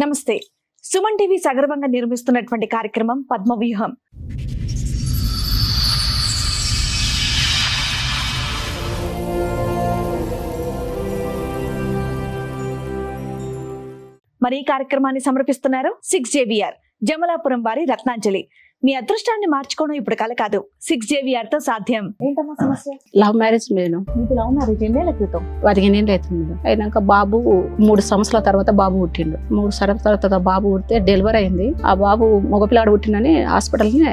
నమస్తే. సుమన్ టీవీ సగర్వంగా నిర్మిస్తున్నటువంటి కార్యక్రమం పద్మవ్యూహం. మరి ఈ కార్యక్రమాన్ని సమర్పిస్తున్నారు 6JVR జమలాపురం వారి రత్నాంజలి. మీ అదృష్టాన్ని మార్చుకోవడం ఇప్పుడు కల కాదు, 6JVR తో సాధ్యం. ఏంటమ్మా సమస్య? Love marriage madam. మీకు లవ్ మ్యారేజ్ ఎన్నేళ్ల క్రితం? 15 ఏళ్ళు అవుతుంది మేడం. అయినాక బాబు 3 సంవత్సరాల తర్వాత బాబు పుట్టిండు. 3 సంవత్సరాల తర్వాత బాబు పుడితే డెలివరీ అయింది. ఆ బాబు మగపిల్లాడు పుట్టిందని హాస్పిటల్ని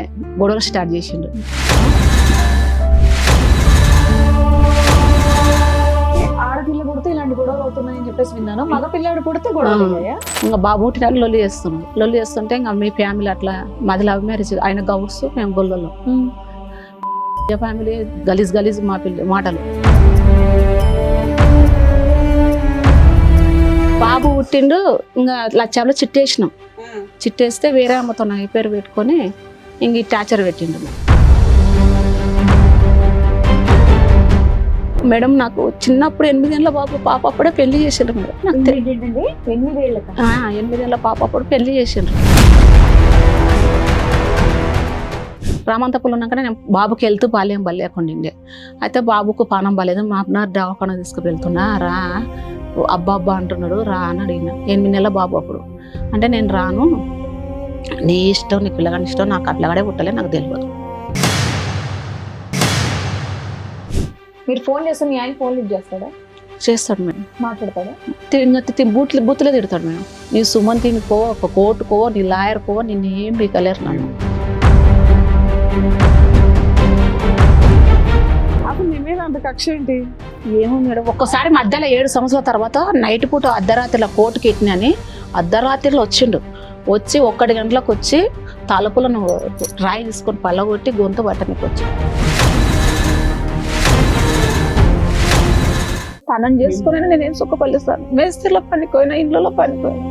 గొడవలు స్టార్ట్ చేసిండు. ఆడపిల్ల పుడితే ఇలాంటి గొడవలు అవుతున్నాయని చెప్పేసి విన్నాను. మగ పిల్లాడు పుడితే గొడవలు అయ్యాయా? ఇంకా బాబు పుట్టినాడు లొల్లి చేస్తున్నాడు. లొల్లి చేస్తుంటే ఇంకా మీ ఫ్యామిలీ అట్లా మాది లవ్ మ్యారేజ్, ఆయన గౌడ్స్ మేము గొల్లలో. ఫ్యామిలీ గలీజ్ గలీజ్ మా మాటలు. బాబు పుట్టిండు, ఇంకా లచ్చాలో చిట్టేసినాం. చిట్టేస్తే వేరే అమ్మతో నా పేరు పెట్టుకొని ఇంక ఈ టార్చర్ పెట్టిండు. మేడం నాకు చిన్నప్పుడు 8 ఏళ్ళ బాబు పాప అప్పుడే పెళ్లి చేసిండ్రు మేడం. నాకు 8 ఏళ్ళ పాప అప్పుడు పెళ్లి చేసిండ్రు. రామంతపూర్లో ఉన్నాక నేను బాబుకి వెళ్తూ బాల్యం బలేకుండిండే. అయితే బాబుకు పానం బాలేదు, మా అబ్బాయి దవాఖాన తీసుకువెళ్తున్నా, రా అబ్బా అబ్బా అంటున్నాడు, రా అని అడిగిన. 8 నెలల బాబు అప్పుడు. అంటే నేను రాను, నీ ఇష్టం, నీ పిల్లగాని ఇష్టం, నాకు ఆ పిల్లగాడే పుట్టలే, నాకు తెలియదు. మీరు ఫోన్ చేస్తే మీ ఆయన ఫోన్ లిఫ్ట్ చేస్తాడా? చేస్తాడు మేడం. మాట్లాడతాడా? బూతులే తిడతాడు మేడం. నీ సుమంతిని కో, ఒక కోర్టుకో, నీ లాయర్ కో, నిన్ను ఏం బీకలేరు నన్ను. అప్పుడు మీ మీద అంత కక్ష ఏంటి? ఏమో మేడం, ఒక్కసారి మధ్యలో 7 సంవత్సరాల తర్వాత నైట్ పూట అర్ధరాత్రిలో కోర్టుకి ఎక్కినని అర్ధరాత్రిలో వచ్చిండు. వచ్చి 1 గంటలకు వచ్చి తలుపులను రాయి తీసుకొని పళ్ళగొట్టి గొంతు పట్టనికి వచ్చి తనని చేసుకుని నేనేం సుఖపల్లిస్తాను. మేస్త్రిలో పనిపోయినా, ఇంట్లో పనిపోయినా.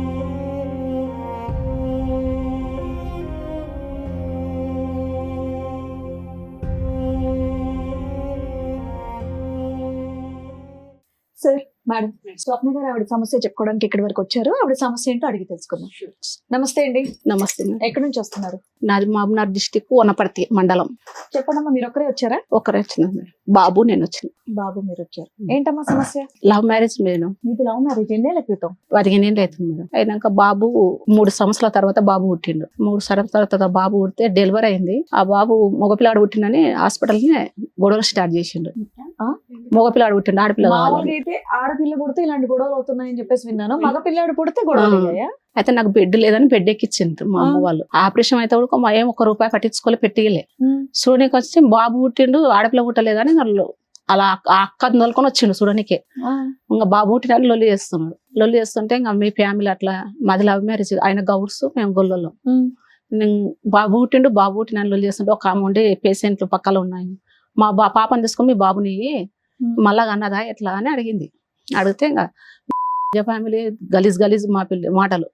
సార్, మేడం స్వప్న గారు ఆవిడ సమస్య చెప్పుకోవడానికి ఇక్కడి వరకు వచ్చారు. ఆవిడ సమస్య ఏంటో అడిగి తెలుసుకుందాం. నమస్తే అండి. నమస్తే మేడం. ఎక్కడి నుంచి వస్తున్నారు? నాది మహబూబ్నగర్ డిస్టిక్, వనపర్తి మండలం. చెప్పండమ్మా, మీరు ఒక్కరే వచ్చారా? ఒకరే వచ్చిన మేడం. బాబు నేను వచ్చిన. బాబు మీరు వచ్చారు. ఏంటమ్మా సమస్య? Love marriage madam. మీది లవ్ మ్యారేజ్ ఎన్నేళ్ల క్రితం? 15 ఏళ్ళు అవుతుంది మేడం. అయినాక బాబు 3 సంవత్సరాల తర్వాత బాబు పుట్టిండు. 3 సంవత్సరాల తర్వాత బాబు పుడితే డెలివరీ అయింది. ఆ బాబు మగపిల్లాడు పుట్టిందని హాస్పిటల్ని గొడవలు స్టార్ట్ చేసిండు. మగపిల్లాడు పుట్టిండు, ఆడపిల్ల కావాలి. అయితే ఆడపిల్ల పుడితే ఇలాంటి గొడవలు అవుతున్నాయని చెప్పేసి విన్నాను. మగ పిల్లాడు పుడితే గొడవలు అయ్యాయా? అయితే నాకు బెడ్ లేదని బెడ్ ఎక్కిచ్చిండ్రు మా అమ్మ వాళ్ళు. ఆపరేషన్ అయితే కూడా మా ఏం 1 రూపాయి పట్టించుకోలే, పెట్టియలే. చూడనికి వచ్చి బాబు పుట్టిండు, ఆడపిల్ల పుట్టలేదని వాళ్ళు అలా ఆ అక్క నోలుకొని వచ్చిండు చూడనికే. ఇంకా బాబు పుట్టినని లొల్లి చేస్తున్నాడు. లొల్లి చేస్తుంటే ఇంకా మీ ఫ్యామిలీ అట్లా మాది లవ్ మ్యారేజ్, ఆయన గౌడ్స్ మేము గొల్లలో. బాబు పుట్టినని లొల్లి చేస్తుంటే ఒక ఆమె ఉండి పేషెంట్లు పక్కలో ఉన్నాయి. మా పాపని తీసుకొని మీ బాబుని మళ్ళా అన్నదా ఎట్లా అని అడిగింది. అడిగితే ఇంకా ఫ్యామిలీ గలీజ్ గలీజ్ మా మాటలు.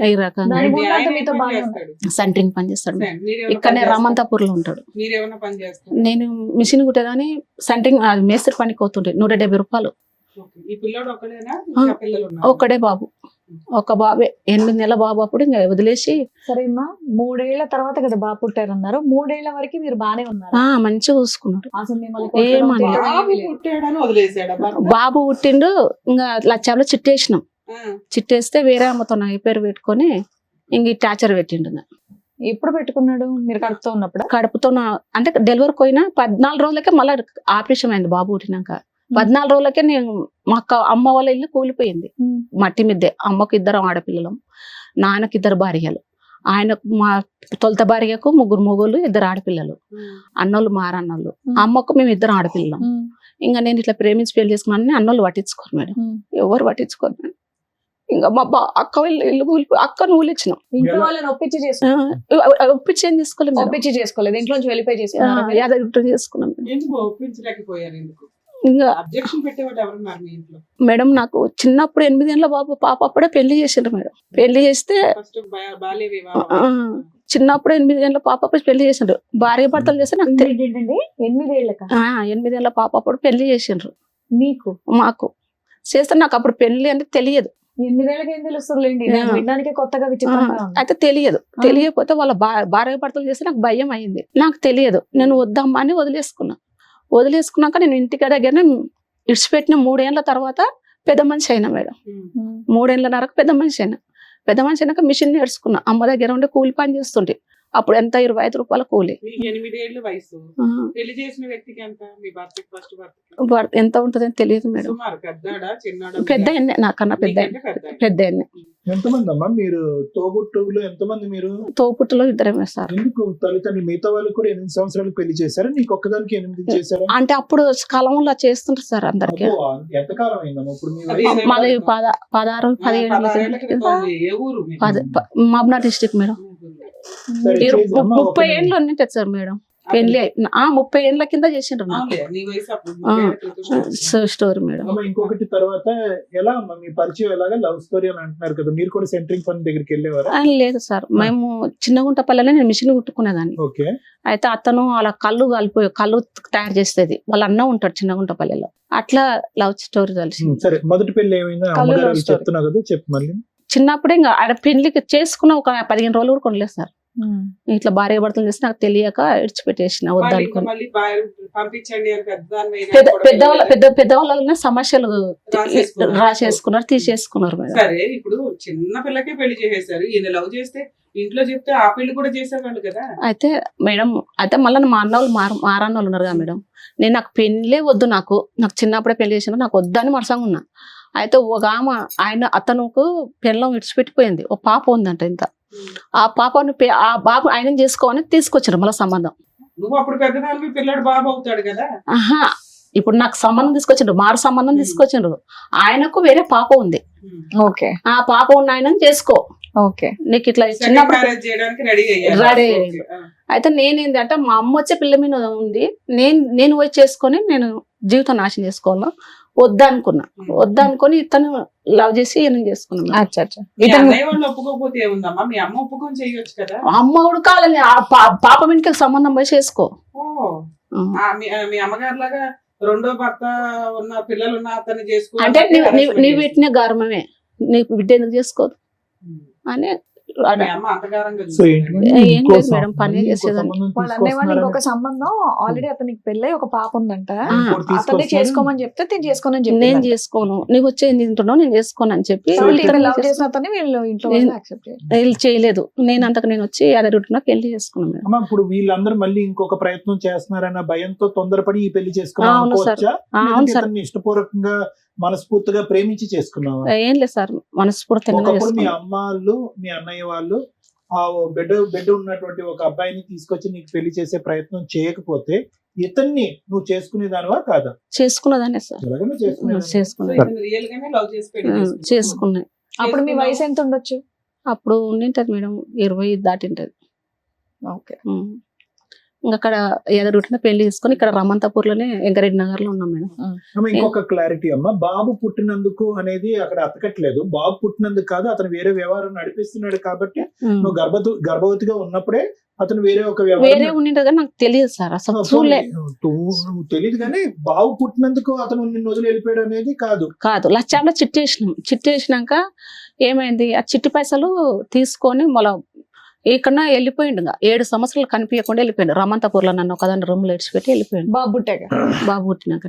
ఈ రకంగా సెంటరింగ్ పని చేస్తాడు. ఇక్కడనే రామంతాపూర్ లో ఉంటాడు. నేను మిషన్ కుట్టేదాని సెంటరింగ్ మేస్త్రి పనికి పోతుండే. 170 రూపాయలు. ఒక్కడే బాబు, ఒక బాబే. 8 నెలల బాబు అప్పుడు ఇంకా వదిలేసి. సరేమ్మా, 3 ఏళ్ల తర్వాత కదా బాబు పుట్టారన్నారు. 3 ఏళ్ల వరకు మీరు బానే ఉన్నారు, మంచిగా చూసుకున్నారు. బాబు పుట్టిండు, ఇంకా లచ్చాలో చిట్టేసినాం. చిట్టేస్తే వేరే అమ్మతో నా పేరు పెట్టుకొని ఇంక ఈ టార్చర్ పెట్టిండు. ఎప్పుడు పెట్టుకున్నాడు? మీరు కడుపుతో ఉన్నప్పుడు? కడుపుతో అంటే డెలివరీ పోయినా 14 రోజులకే మళ్ళీ ఆపరేషన్ అయింది. బాబు పుట్టినాక 14 రోజులకే నేను మా అమ్మ వాళ్ళ ఇల్లు కూలిపోయింది. మట్టి మిద్దే. అమ్మకు 2 ఆడపిల్లలం, నాన్నకి 2 భార్యలు. ఆయనకు మా తొలత భార్యకు 3 మొగుళ్ళు, 2 ఆడపిల్లలు. అన్నోళ్ళు మారన్నోళ్ళు. అమ్మకు మేము 2 ఆడపిల్లలం. ఇంకా నేను ఇట్లా ప్రేమించి పెళ్లి చేసుకున్నాను. అన్నోళ్ళు పట్టించుకోరు మేడం, ఎవరు పట్టించుకోరు మేడం. ఇంకా మా అక్క ఇల్లు కూలిపోయి అక్కను ఊలిచ్చినాం. ఇంట్లో వాళ్ళని ఒప్పించి ఒప్పించి ఏం చేసుకోలేదు. ఒప్పించి చేసుకోలేదు, ఇంట్లో నుంచి వెళ్ళిపోయి చేసుకున్నాం. యాదగిరి చేసుకున్నాం. ఇంకా మేడం నాకు చిన్నప్పుడు 8 ఏళ్ళ బాబు పాప అప్పుడే పెళ్లి చేసిండ్రు మేడం. పెళ్లి చేస్తే చిన్నప్పుడు 8 ఏళ్ళ పాప అప్పుడు పెళ్లి చేసిండ్రు. భార్య భర్తలు చేస్తే నాకు 8 ఏళ్ల 8 ఏళ్ళ పాప అప్పుడు పెళ్లి చేసిండ్రు. మీకు మాకు చేస్తే నాకు అప్పుడు పెళ్లి అంటే తెలియదు. 8 ఏం తెలుస్తుందిలేండి, నాకు వినడానికే కొత్తగా విచిత్రంగా ఉంది. అయితే తెలియకపోతే వాళ్ళ భార్య భర్తలు చేస్తే నాకు భయం అయింది. నాకు తెలియదు, నేను వద్దమ్మా అని వదిలేసుకున్నాక నేను ఇంటికి దగ్గర ఇడిచిపెట్టిన 3 ఏళ్ల తర్వాత పెద్ద మనిషి అయినా మేడం. 3 ఏళ్ళన్నరకు పెద్ద మనిషి అయినాక మిషన్ నేర్చుకున్నా. అమ్మ దగ్గర ఉండి కూలి పని చేస్తుంటే అప్పుడు ఎంత 25 రూపాయల కూలి. మీకు 8 ఏళ్ల వయసు. పెళ్లి చేసిన వ్యక్తికి ఎంత? మీ భర్తకి ఫస్ట్ ఎంత ఉంటుందని తెలియదు మేడం. సుమారు పెద్దడా చిన్నడా? పెద్ద ఎన్నే, నాకన్నా పెద్ద ఎన్నే. ఎంతమంది అమ్మా మీరు తోబుట్టువులు? ఎంతమంది మీరు? తోపుట్టులో 2 సార్. ఎందుకు తల్లిదండ్రులు మిగతా వాళ్ళు కూడా 8 సంవత్సరాలకు పెళ్లి చేశారా? నీకు ఒక్కదానికి 8 చేశారా? అంటే అప్పుడు కాలంలో చేస్తుంటారు సార్ అందరికి. అబ్బో, ఎంతకాలం అయిందమ్మా ఇప్పుడు మీ అది వయసు? మళ్ళీ 16, 17 ఏ ఊరు మీది? Mahabubnagar district madam. సరే, చేసి అమ్మా, 30 ఏళ్ళు ఉన్నట్టు సార్ మేడం పెళ్లి. 30 ఏళ్ళ కింద చేసిండ్రు నాకు అవునులే, నీ వయసు అప్పుడు 30 ఏళ్ల క్రితం. Story madam. అమ్మా, ఇంకొకటి తర్వాత ఎలా అమ్మా మీ పరిచయం ఎలాగా? లవ్ స్టోరీ అని అంటున్నారు కదా, మీరు కూడా సెంటరింగ్ పని దగ్గరికి వెళ్ళేవారా? లేదు సార్, మేము చిన్నగుంటపల్లెలో నేను మిషన్ కుట్టుకునేదాన్ని. ఓకే. అయితే అతను అలా కళ్ళు తయారు చేసేది, వాళ్ళ అన్న ఉంటాడు చిన్నగుంటపల్లెలో. అట్లా లవ్ స్టోరీ కలిసి. సరే, మొదటి పెళ్లి ఏమైందా? కళ్ళు అమ్మగారు love అవి story. చెప్తున్నావు కదా, చెప్పు మళ్ళీ. చిన్నప్పుడే ఇంకా ఆడ పెళ్లికి చేసుకున్న ఒక 15 రోజులు కూడా కొనలేదు సార్. ఇట్లా భార్య భర్తలు చేసి నాకు తెలియక ఇడిచిపెట్టేసిన వద్దనుకుని. మళ్ళీ పంపించండి అని పెద్దవాళ్ళ సమస్యలు రాసేసుకున్నారు, తీసేసుకున్నారు మేడం. సరే, ఇప్పుడు చిన్న పిల్లకే పెళ్లి చేసేసారు. ఈయన లవ్ చేస్తే ఇంట్లో చెప్తే ఆ పెళ్లి కూడా చేసేవాళ్ళు కదా. అయితే మేడం, అయితే మళ్ళీ మా అన్న వాళ్ళు మారన్న వాళ్ళు ఉన్నారు కదా మేడం. నాకు పెళ్ళే వద్దు, నాకు చిన్నప్పుడే పెళ్లి చేసిన, నాకు వద్దని మరసంగా ఉన్నా. అయితే ఒక అతనుకు పెళ్ళం విడిచిపెట్టిపోయింది, ఒక పాప ఉందంట. ఇంత ఆ పాపను ఆ బాబు ఆయన చేసుకోవాలని తీసుకొచ్చారు మళ్ళీ సంబంధం. నువ్వు అప్పుడు పెద్దదానికి పిల్లడు బాబు అవుతాడు కదా. ఆహా, ఇప్పుడు నాకు సంబంధం తీసుకొచ్చిండ్రు, మారు సంబంధం తీసుకొచ్చిండ్రు. ఆయనకు వేరే పాప ఉంది. ఓకే. ఆ పాప ఉన్న ఆయన చేసుకో, ఓకే, నీకు ఇట్లా Second చిన్నప్పుడు marriage చేయడానికి రెడీ అయ్యారు. రెడీ ఓకే, అయ్యారు. అయితే నేనేంటంటే మా అమ్మ వచ్చే పిల్ల మీద ఉంది, నేను పోయి చేసుకొని నేను జీవితం నాశనం చేసుకోవాలా వద్దనుకొని ఇతను లవ్ చేసి ఈయన చేసుకున్నాను. మీ అన్నయ్య వాళ్ళు ఒప్పుకోకపోతే ఏముందమ్మా? మీ అమ్మ ఒప్పుకొని చేయొచ్చు కదా. అమ్మ ఉడకాలని పాప ఇంటికి సంబంధం పోయి చేసుకో. మీ అమ్మగారు లాగా రెండో భర్త ఉన్న పిల్లలు ఉన్న అతన్ని చేసుకో అంటే నీ పెట్టిన గర్వమే, నీ బిడ్డ ఎందుకు చేసుకోదు అని. మీ అమ్మ అంతగారంగా సో చూసింది. ఏం లేదు మేడం, పని చేసేదాన్ని. వాళ్ళ అన్నయ్య వాళ్ళు ఇంకొక సంబంధం ఆల్రెడీ అతనికి పెళ్ళై ఒక పాప ఉందంట. అతన్ని చేసుకోమని చెప్తే తిని చేసుకోనని చెప్పి నేను చేసుకోను, నీకు వచ్చే తింటున్నావు, నేను చేసుకోను అని చెప్పి లవ్ చేసిన అతన్ని వీళ్ళు ఇంట్లో యాక్సెప్ట్ చేయాలి. వీళ్ళు చేయలేదు. నేను వచ్చి అదే రూట్ పెళ్లి చేసుకున్నాను. అమ్మా, ఇప్పుడు వీళ్ళందరూ మళ్ళీ ఇంకొక ప్రయత్నం చేస్తున్నారన్న భయంతో తొందరపడి ఈ పెళ్లి చేసుకున్నావు అవును సార్. అనుకోవచ్చా? అవును లేదంటే సార్. ఇతన్ని ఇష్టపూర్వకంగా మనస్ఫూర్తిగా ప్రేమించి చేసుకున్నావా? ఏం లేదు సార్, మనస్ఫూర్తిగా ఒకప్పుడు మీ చేసుకున్నాను. అమ్మ వాళ్ళు మీ అన్నయ్య వాళ్ళు ఆ బిడ్డ ఉన్నటువంటి ఒక అబ్బాయిని తీసుకొచ్చి నీకు పెళ్లి చేసే ప్రయత్నం చేయకపోతే ఇతన్ని నువ్వు చేసుకునేదానివా కాదా? చేసుకున్నదానే సార్, ఎలాగైనా చేసుకునేదానివా? చేసుకున్నా. ఇతను రియల్ గానే లవ్ చేసి పెళ్లి చేసుకున్నాడు. చేసుకున్నాయి. అప్పుడు మీ వయసు ఎంత ఉండొచ్చు? అప్పుడు ఉండింటది మేడం, 20 దాటింటది. ఓకే. ఇంకా అక్కడ ఎదరుట్టిన పెళ్లి తీసుకొని ఇక్కడ రమంతాపూర్ లోనే వెంకరెడ్డి నగర్ లో ఉన్నాం మేడం. అమ్మ, ఇంకొక క్లారిటీ అమ్మా, బాబు పుట్టినందుకు అనేది అక్కడ అతకట్లేదు. బాబు పుట్టినందుకు కాదు, అతను వేరే వ్యవహారం నడిపిస్తున్నాడు కాబట్టి నువ్వు గర్భవతిగా ఉన్నప్పుడే అతను వేరే ఒక వేరే వ్యవహారం ఉండింటది కానీ నాకు తెలియదు సార్, అసలు చూడలే. నువ్వు తెలియదు కానీ బాబు పుట్టినందుకు అతను నిన్ను వదిలి వెళ్ళిపోయాడు అనేది కాదు. లక్షల్లో చిట్టేసినాక ఏమైంది, ఆ చిట్టి పైసలు తీసుకొని మళ్ళీ ఇక్కడ వెళ్ళిపోయిండు. 7 సంవత్సరాలు కనిపించకుండా వెళ్ళిపోయిండు. రమంతాపూర్ లో నన్ను ఒకదాన్ని రూమ్ లో ఇడిచిపెట్టి వెళ్ళిపోయిండు. బాబు పుట్టాక బాబు పుట్టినాక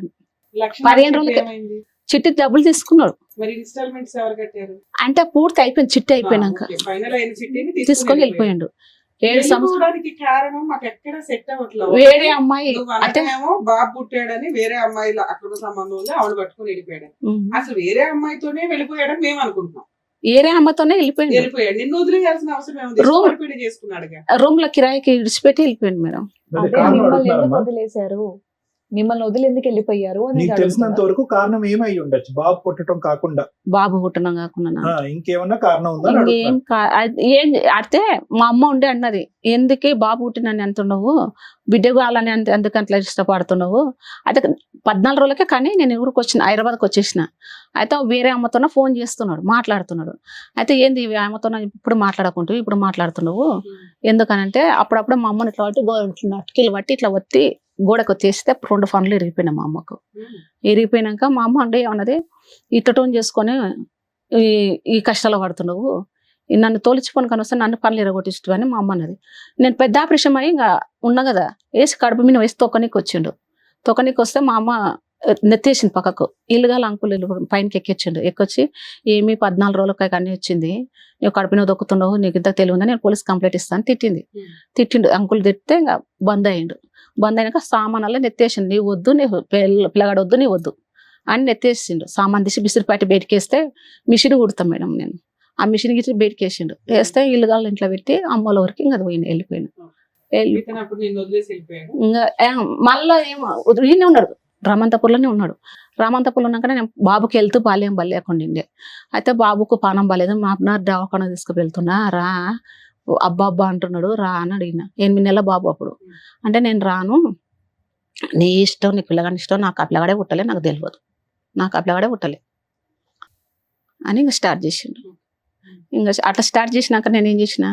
లక్ష్మీ 15 రోజులకి ఏమైంది? చిట్టి డబ్బులు తీసుకున్నాడు. మరి ఇన్స్టాల్మెంట్స్ ఎవరు కట్టారు? అంటే పూర్తి అయిపోయింది, చిట్టి అయిపోయినాక ఫైనల్ అయిన చిట్టిని తీసుకొని వెళ్ళిపోయాడు. 7 సంవత్సరాలు వెళ్ళిపోవడానికి కారణం మాకు ఎక్కడ సెట్ అవ్వట్లేదు. వేరే అమ్మాయి అంటే అంటే బాబు పుట్టాడని వేరే అమ్మాయిల అక్కడ సంబంధం ఉంది, ఆవిడ పట్టుకుని వెళ్ళిపోయాడు. అసలు వేరే అమ్మాయితోనే వెళ్ళిపోయాడని మేము అనుకుంటున్నాం. వేరే అమ్మతోనే వెళ్ళిపోయిండు. వెళ్ళిపోయాడు, నిన్ను వదిలేయాల్సిన అవసరం ఏముంది? Room- ఇష్టపడి పెళ్లి చేసుకున్నాడుగా. రూమ్ లో కిరాయికి ఇడిచిపెట్టి వెళ్ళిపోయింది మేడం. అదే అదే కారణం మిమ్మల్ని ఎందుకు అడుగుతున్నారమ్మా. వదిలేశారు, మిమ్మల్ని వదిలి ఎందుకు వెళ్ళిపోయారు అని నీకు తెలిసినంత వరకు కారణం ఏమై ఉండొచ్చు, బాబు పుట్టడం కాకుండా బాబు పుట్టడం కాకుండా ఇంకేమన్నా కారణం ఉందా అని ఇంకేం ఏం అయితే మా అమ్మ ఉండే అన్నది, ఎందుకే బాబు పుట్టినని ఎంత ఉండవు, బిడ్డ కావాలని ఎందుకు అట్లా ఇష్టపడుతున్నావు. అయితే 14 రోజులకే కానీ నేను ఊరికి వచ్చిన, హైదరాబాద్కి వచ్చేసిన. అయితే వేరే అమ్మతోనే ఫోన్ చేస్తున్నాడు, మాట్లాడుతున్నాడు. అయితే ఏంది అమ్మతో ఇప్పుడు మాట్లాడుకుంటూ ఇప్పుడు మాట్లాడుతున్నావు ఎందుకనంటే, అప్పుడప్పుడు మా అమ్మని ఇట్లా బట్టి అటుకీలు బట్టి ఇట్లా ఒత్తి గోడకు వచ్చేస్తే 2 ఫన్లు ఇరిగిపోయినాయి మా అమ్మకు. ఇరిగిపోయినాక మా అమ్మ అంటే ఏమన్నది, ఇట్టటోన్ చేసుకొని ఈ కష్టాలు పడుతున్నావు, నన్ను తోలిచుకొని కానీ వస్తే నన్ను పనులు ఎరగొట్టిస్తు అని మా అమ్మ అన్నది. నేను పెద్ద ఆపరేషన్ అయ్యి ఇంకా ఉన్నా కదా, వేసి కడుపు మీద వేసి తొక్కనీకి వచ్చిండు. తొక్కనీకి వస్తే మా అమ్మ నెత్తేసింది పక్కకు. ఇల్లుగాల అంకులు పైనకి ఎక్కిచ్చిండు. ఎక్కొచ్చి ఏమి 14 రోజులకి అన్నీ వచ్చింది, నువ్వు కడుపున దొక్కుతున్నావు, నీకు ఇంత తెలియదు, నేను పోలీస్ కంప్లైంట్ ఇస్తాను తిట్టిండు. అంకులు తిట్టితే ఇంకా బంద్ అయ్యిండు. బంద్ అయినాక సామాన్లలో నెత్తేసిండు. నీ వద్దు, నీ పిల్లగాడు వద్దు, నీ వద్దు అని నెత్తేసిండు. సామాన్ తీసి బిసిరిపాటి బయటకేస్తే మిషన్ కుడతాం మేడం నేను. ఆ మిషన్ గిట్టి బయటకేసిండు. వేస్తే ఇల్లుగాల ఇంట్లో పెట్టి అమ్మల వరకు ఇంకా అది వెళ్ళిపోయినా. ఇంకా మళ్ళా ఏమో ఈయనే ఉన్నాడు, రామంతపూర్లోనే ఉన్నాడు. రామంతపూర్లో ఉన్నాక నేను బాబుకి వెళ్తూ బాల్యం బలేకుండిండే. అయితే బాబుకు పానం బాలేదు, మా అన్న దవాఖాన తీసుకువెళ్తున్నా, రా అబ్బా అంటున్నాడు, రా అని అడిగిన. 8 నెలల బాబు అప్పుడు. అంటే నేను రాను, నీ ఇష్టం, నీ పిల్లగాని ఇష్టం, నాకు ఆ పిల్లగాడే పుట్టలే, నాకు తెలియదు, నాకు ఆ పిల్లగాడే పుట్టలే అని ఇంకా స్టార్ట్ చేసిండు. ఇంకా అట్లా స్టార్ట్ చేసినాక నేను ఏం చేసిన,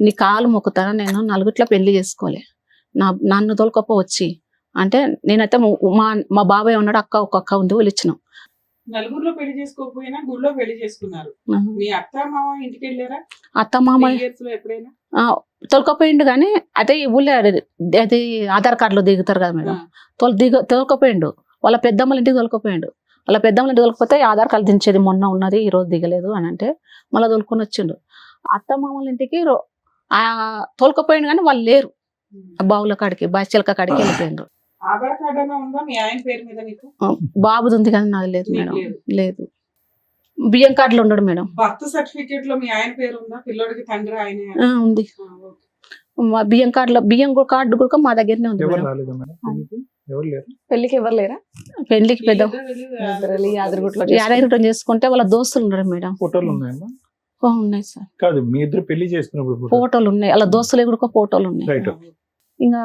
నీ కాలు మొక్కుతాను, నేను నలుగుట్ల పెళ్లి చేసుకోలే, నన్ను తోలుకొప్ప వచ్చి అంటే నేనైతే మా బాబాయ్ ఉన్నాడు, ఒక అక్క ఉంది, వాళ్ళు ఇచ్చినాం. నలుగురిలో పెళ్లి చేసుకోకపోయినా గుడిలో పెళ్లి చేసుకున్నారు. మీ అత్త మామ ఇంటికి వెళ్ళారా? అత్త మామ ఎప్పుడైనా తొలకపోయిండు కానీ అదే ఊళ్ళో అది ఆధార్ కార్డులో దిగుతారు కదా మేడం, తొలకపోయిండు. వాళ్ళ పెద్దమ్మల ఇంటికి తొలకపోయిండు. వాళ్ళ పెద్దమ్మల ఇంటికి తొలకపోతే ఆధార్ కార్డు దించేది మొన్న ఉన్నది, ఈ రోజు దిగలేదు అని అంటే మళ్ళీ తొలుకొని వచ్చిండు. అత్త మామల ఇంటికి తోలుకపోయిండు కానీ వాళ్ళు లేరు. బావుల కాడికి బాచిలక కాడికి వెళ్ళిపోయిండ్రు. ఆధార్ కార్డు అయినా ఉందా మీ ఆయన పేరు మీద? నీకు బాబుది ఉంది కానీ నాకు లేదు మేడం. లేదు. బియ్యం కార్డులో ఉన్నాడు మేడం. బర్త్ సర్టిఫికేట్ లో మీ ఆయన పేరు ఉందా? పిల్లోడికి తండ్రి ఆయన ఉంది. బియ్యం కార్డులో బియ్యం కార్డు కూడా మా దగ్గరనే ఉంది. పెళ్లికి ఎవరు లేరా? పెళ్లికి పెద్ద యాదగిరిగుట్టలో చేసుకుంటే వాళ్ళ దోస్తులు ఉన్నారు మేడం. ఫోటోలు ఉన్నాయమ్మా? ఉన్నాయి సార్. కాదు, మీ ఇద్దరు పెళ్లి చేసుకున్నప్పుడు ఫోటోలు ఉన్నాయి, వాళ్ళ దోస్తులు కూడా ఫోటోలు ఉన్నాయి. రైట్. ఇంకా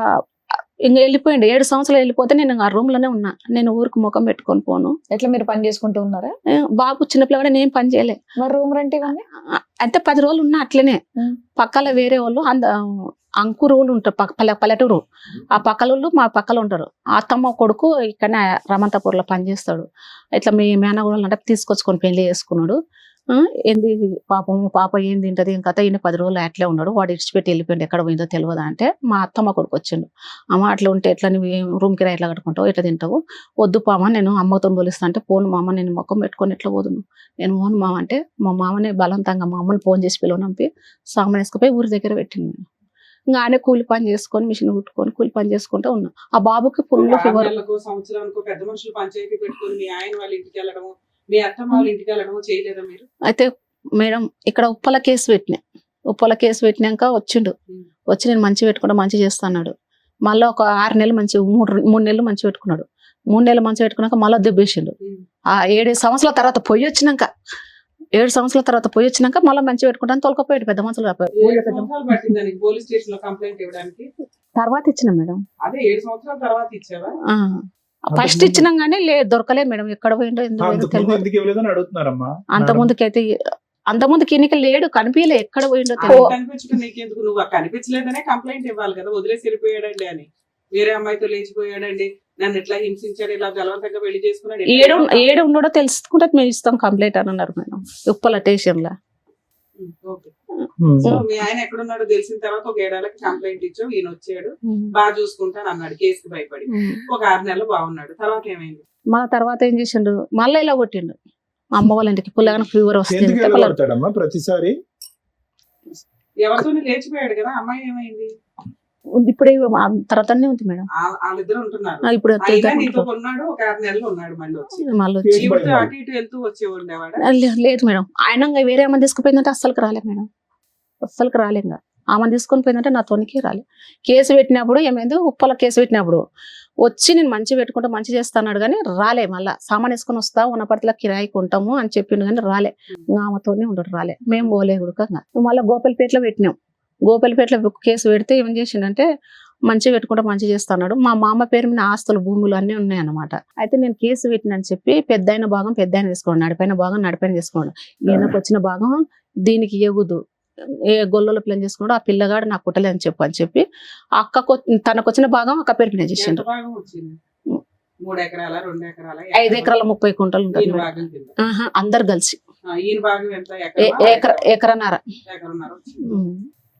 వెళ్ళిపోయిండు. 7 సంవత్సరాలు వెళ్ళిపోతే నేను ఆ రూమ్ లోనే ఉన్నా. నేను ఊరికి ముఖం పెట్టుకొని పోను. ఎట్లా మీరు పని చేసుకుంటూ ఉన్నారా? బాబు చిన్నపిల్ల నేను పని చేయలే. మరి రూమ్ రెంట్ ఇవన్నీ అంటే 10 రోజులు ఉన్నా అట్లనే. పక్కల వేరే వాళ్ళు అంకురు వాళ్ళు ఉంటారు, పల్లెటూరు. ఆ పక్కల మా పక్కల ఉంటారు. అత్తమ్మ కొడుకు ఇక్కడనే రామంతపూర్లో పనిచేస్తాడు. ఇట్లా మీ మేనగోడలు అంటే తీసుకొచ్చుకొని పెళ్లి చేసుకున్నాడు. ఏంది పాప ఏం తింటది ఇంకా 10 రోజులు అట్లే ఉన్నాడు. వాడు ఇడిచిపెట్టి వెళ్ళిపోయింది, ఎక్కడ పోయిందో తెలియదా అంటే మా అత్తమ్మ కొడుకు వచ్చిండు. అమ్మ అట్లా ఉంటే ఎట్లా, నువ్వు రూమ్ కిరా ఎట్లా కట్టుకుంటావు, ఎట్లా తింటావు, వద్దు పామ, నేను అమ్మతో పోలిస్తా అంటే పోను మామ, నేను మొక్కం పెట్టుకొని ఎట్లా పోదును, నేను పోను మామ అంటే మా మామని బలవంతంగా మా అమ్మని ఫోన్ చేసి పిలువనంపి సామాన్ వేసుకుపోయి ఊరి దగ్గర పెట్టింది. నేను ఇంకా ఆయన కూలి పని చేసుకొని మిషన్ కుట్టుకొని కూలి పని చేసుకుంటూ ఉన్నా. ఆ బాబుకి ఫుల్ ఫీవర్. సంవత్సరానికి పెద్ద మనుషులు పంచాయతీ పెట్టుకొని మీ ఆయన వాళ్ళ ఇంటికి వెళ్ళడము, మీ అత్తమ్మ వాళ్ళ ఇంటికి వెళ్ళడము చేయలేదా మీరు? అయితే మేడం ఇక్కడ ఉప్పల కేసు పెట్టినాక వచ్చిండు. వచ్చి నేను మంచి పెట్టుకుంటా, మంచి చేస్తాడు. మళ్ళీ ఒక 6 నెలలు మంచి 3 నెలలు మంచి పెట్టుకున్నాడు. 3 నెలలు మంచి పెట్టుకున్నాక మళ్ళీ దెబ్బేసిండు. ఆ 7 సంవత్సరాల తర్వాత పొయ్యి వచ్చినాక 7 సంవత్సరాల తర్వాత పోయి వచ్చినాక మళ్ళీ మంచి పెట్టుకుంటాను తొలకపోయాడు. పెద్ద మనుషులు పోలీస్ స్టేషన్ లో కంప్లైంట్ ఇవ్వడానికి తర్వాత ఇచ్చిన మేడం. అదే 7 సంవత్సరాల తర్వాత ఇచ్చావా? ఫస్ట్ ఇచ్చినాం కానీ దొరకలేదు మేడం, ఎక్కడ పోయిండో అంత ముందుకి ఎన్నిక లేడు, కనిపించలే, ఎక్కడ పోయిండో కనిపించడం నీకెందుకు? నువ్వు కనిపించలేదనే కంప్లైంట్ ఇవ్వాలి కదా, వదిలేసి వెళ్ళిపోయాడండి అని, వేరే అమ్మాయితో లేచిపోయాడండి, నన్ను ఎట్లా హింసించాడు, ఇలా బలవంతంగా పెళ్లి చేసుకున్నాడు, ఏడు ఉన్నాడో తెలుసుకుంటే మేము ఇస్తాం కంప్లైంట్ అని అన్నారు మేడం ఉప్పల స్టేషన్ లో. సో మీ ఆయన ఎక్కడున్నాడో తెలిసిన తర్వాత ఒక 7 ఏళ్ళకి కంప్లైంట్ ఇచ్చావు, ఈయన వచ్చాడు బాగా చూసుకుంటాను అన్నాడు, కేసుకి భయపడి. ఒక 6 నెలలు బాగున్నాడు, తర్వాత ఏమైంది? మళ్ళీ తర్వాత ఏం చేసిండు, మళ్ళీ ఇలా కొట్టిండు. అమ్మ వాళ్ళ ఇంటికి పుల్లగా ఫీవర్ వస్తుంది ప్రతిసారి. ఎవరితో లేచిపోయాడు కదా, అమ్మాయి ఏమైంది? ఇప్పుడే తర్వాతనే ఉంది మేడం, వాళ్ళిద్దరు ఉంటున్నారు. ఇప్పుడు ఉన్నాడు, ఒక 6 నెలలు ఉన్నాడు, మళ్ళీ వచ్చి అటు ఇటు వెళ్తూ వచ్చి ఉండేవాడు. లేదు మేడం, ఆయన వేరే అమ్మ తీసుకుపోయిందంటే అస్సలుకి రాలేదు మేడం, అస్సలుకి రాలేదు. ఆమె తీసుకొని పోయిందంటే నా తోనికి రాలే. కేసు పెట్టినప్పుడు ఏమైంది, ఉప్పల కేసు పెట్టినప్పుడు వచ్చి నేను మంచి పెట్టుకుంటా మంచి చేస్తాడు కానీ రాలే. మళ్ళీ సామాన్ వేసుకొని వస్తా ఉన్నపట్ల కిరాయికి ఉంటాము అని చెప్పిండు కానీ రాలే. ఆమెతోనే ఉండడు, రాలే. మేము పోలే ఉడకంగా. మళ్ళీ గోపాలపేటలో పెట్టినాం. గోపాలపేటలో కేసు పెడితే ఏం చేసిండంటే మంచి పెట్టుకుంటా మంచి చేస్తున్నాడు. మా మామ పేరు మీద ఆస్తులు భూములు అన్నీ ఉన్నాయన్నమాట. అయితే నేను కేసు పెట్టినని చెప్పి పెద్దయిన భాగం పెద్ద ఆయన తీసుకోండి, నడిపైన భాగం నడిపైన తీసుకోండి, ఈయనకు వచ్చిన భాగం దీనికి ఎగుదు ఏ గొల్లలో పిల్లని చేసుకున్నాడో ఆ పిల్లగాడు నాకు కుట్టలే అని చెప్పి ఆ అక్కకు తనకు వచ్చిన భాగం అక్క పేరు మీద ఎంత చేసిండు. భాగం వచ్చింది? 3 ఎకరాల 2 ఎకరాల 5 ఎకరాల 30 కుంటలు ఉంటుంది ఈయన మేడం. భాగం కింద. ఆహా, అందరు కలిసి ఈయన భాగం ఎంత? ఎకరన్నర. ఎకరన్నర వచ్చింది.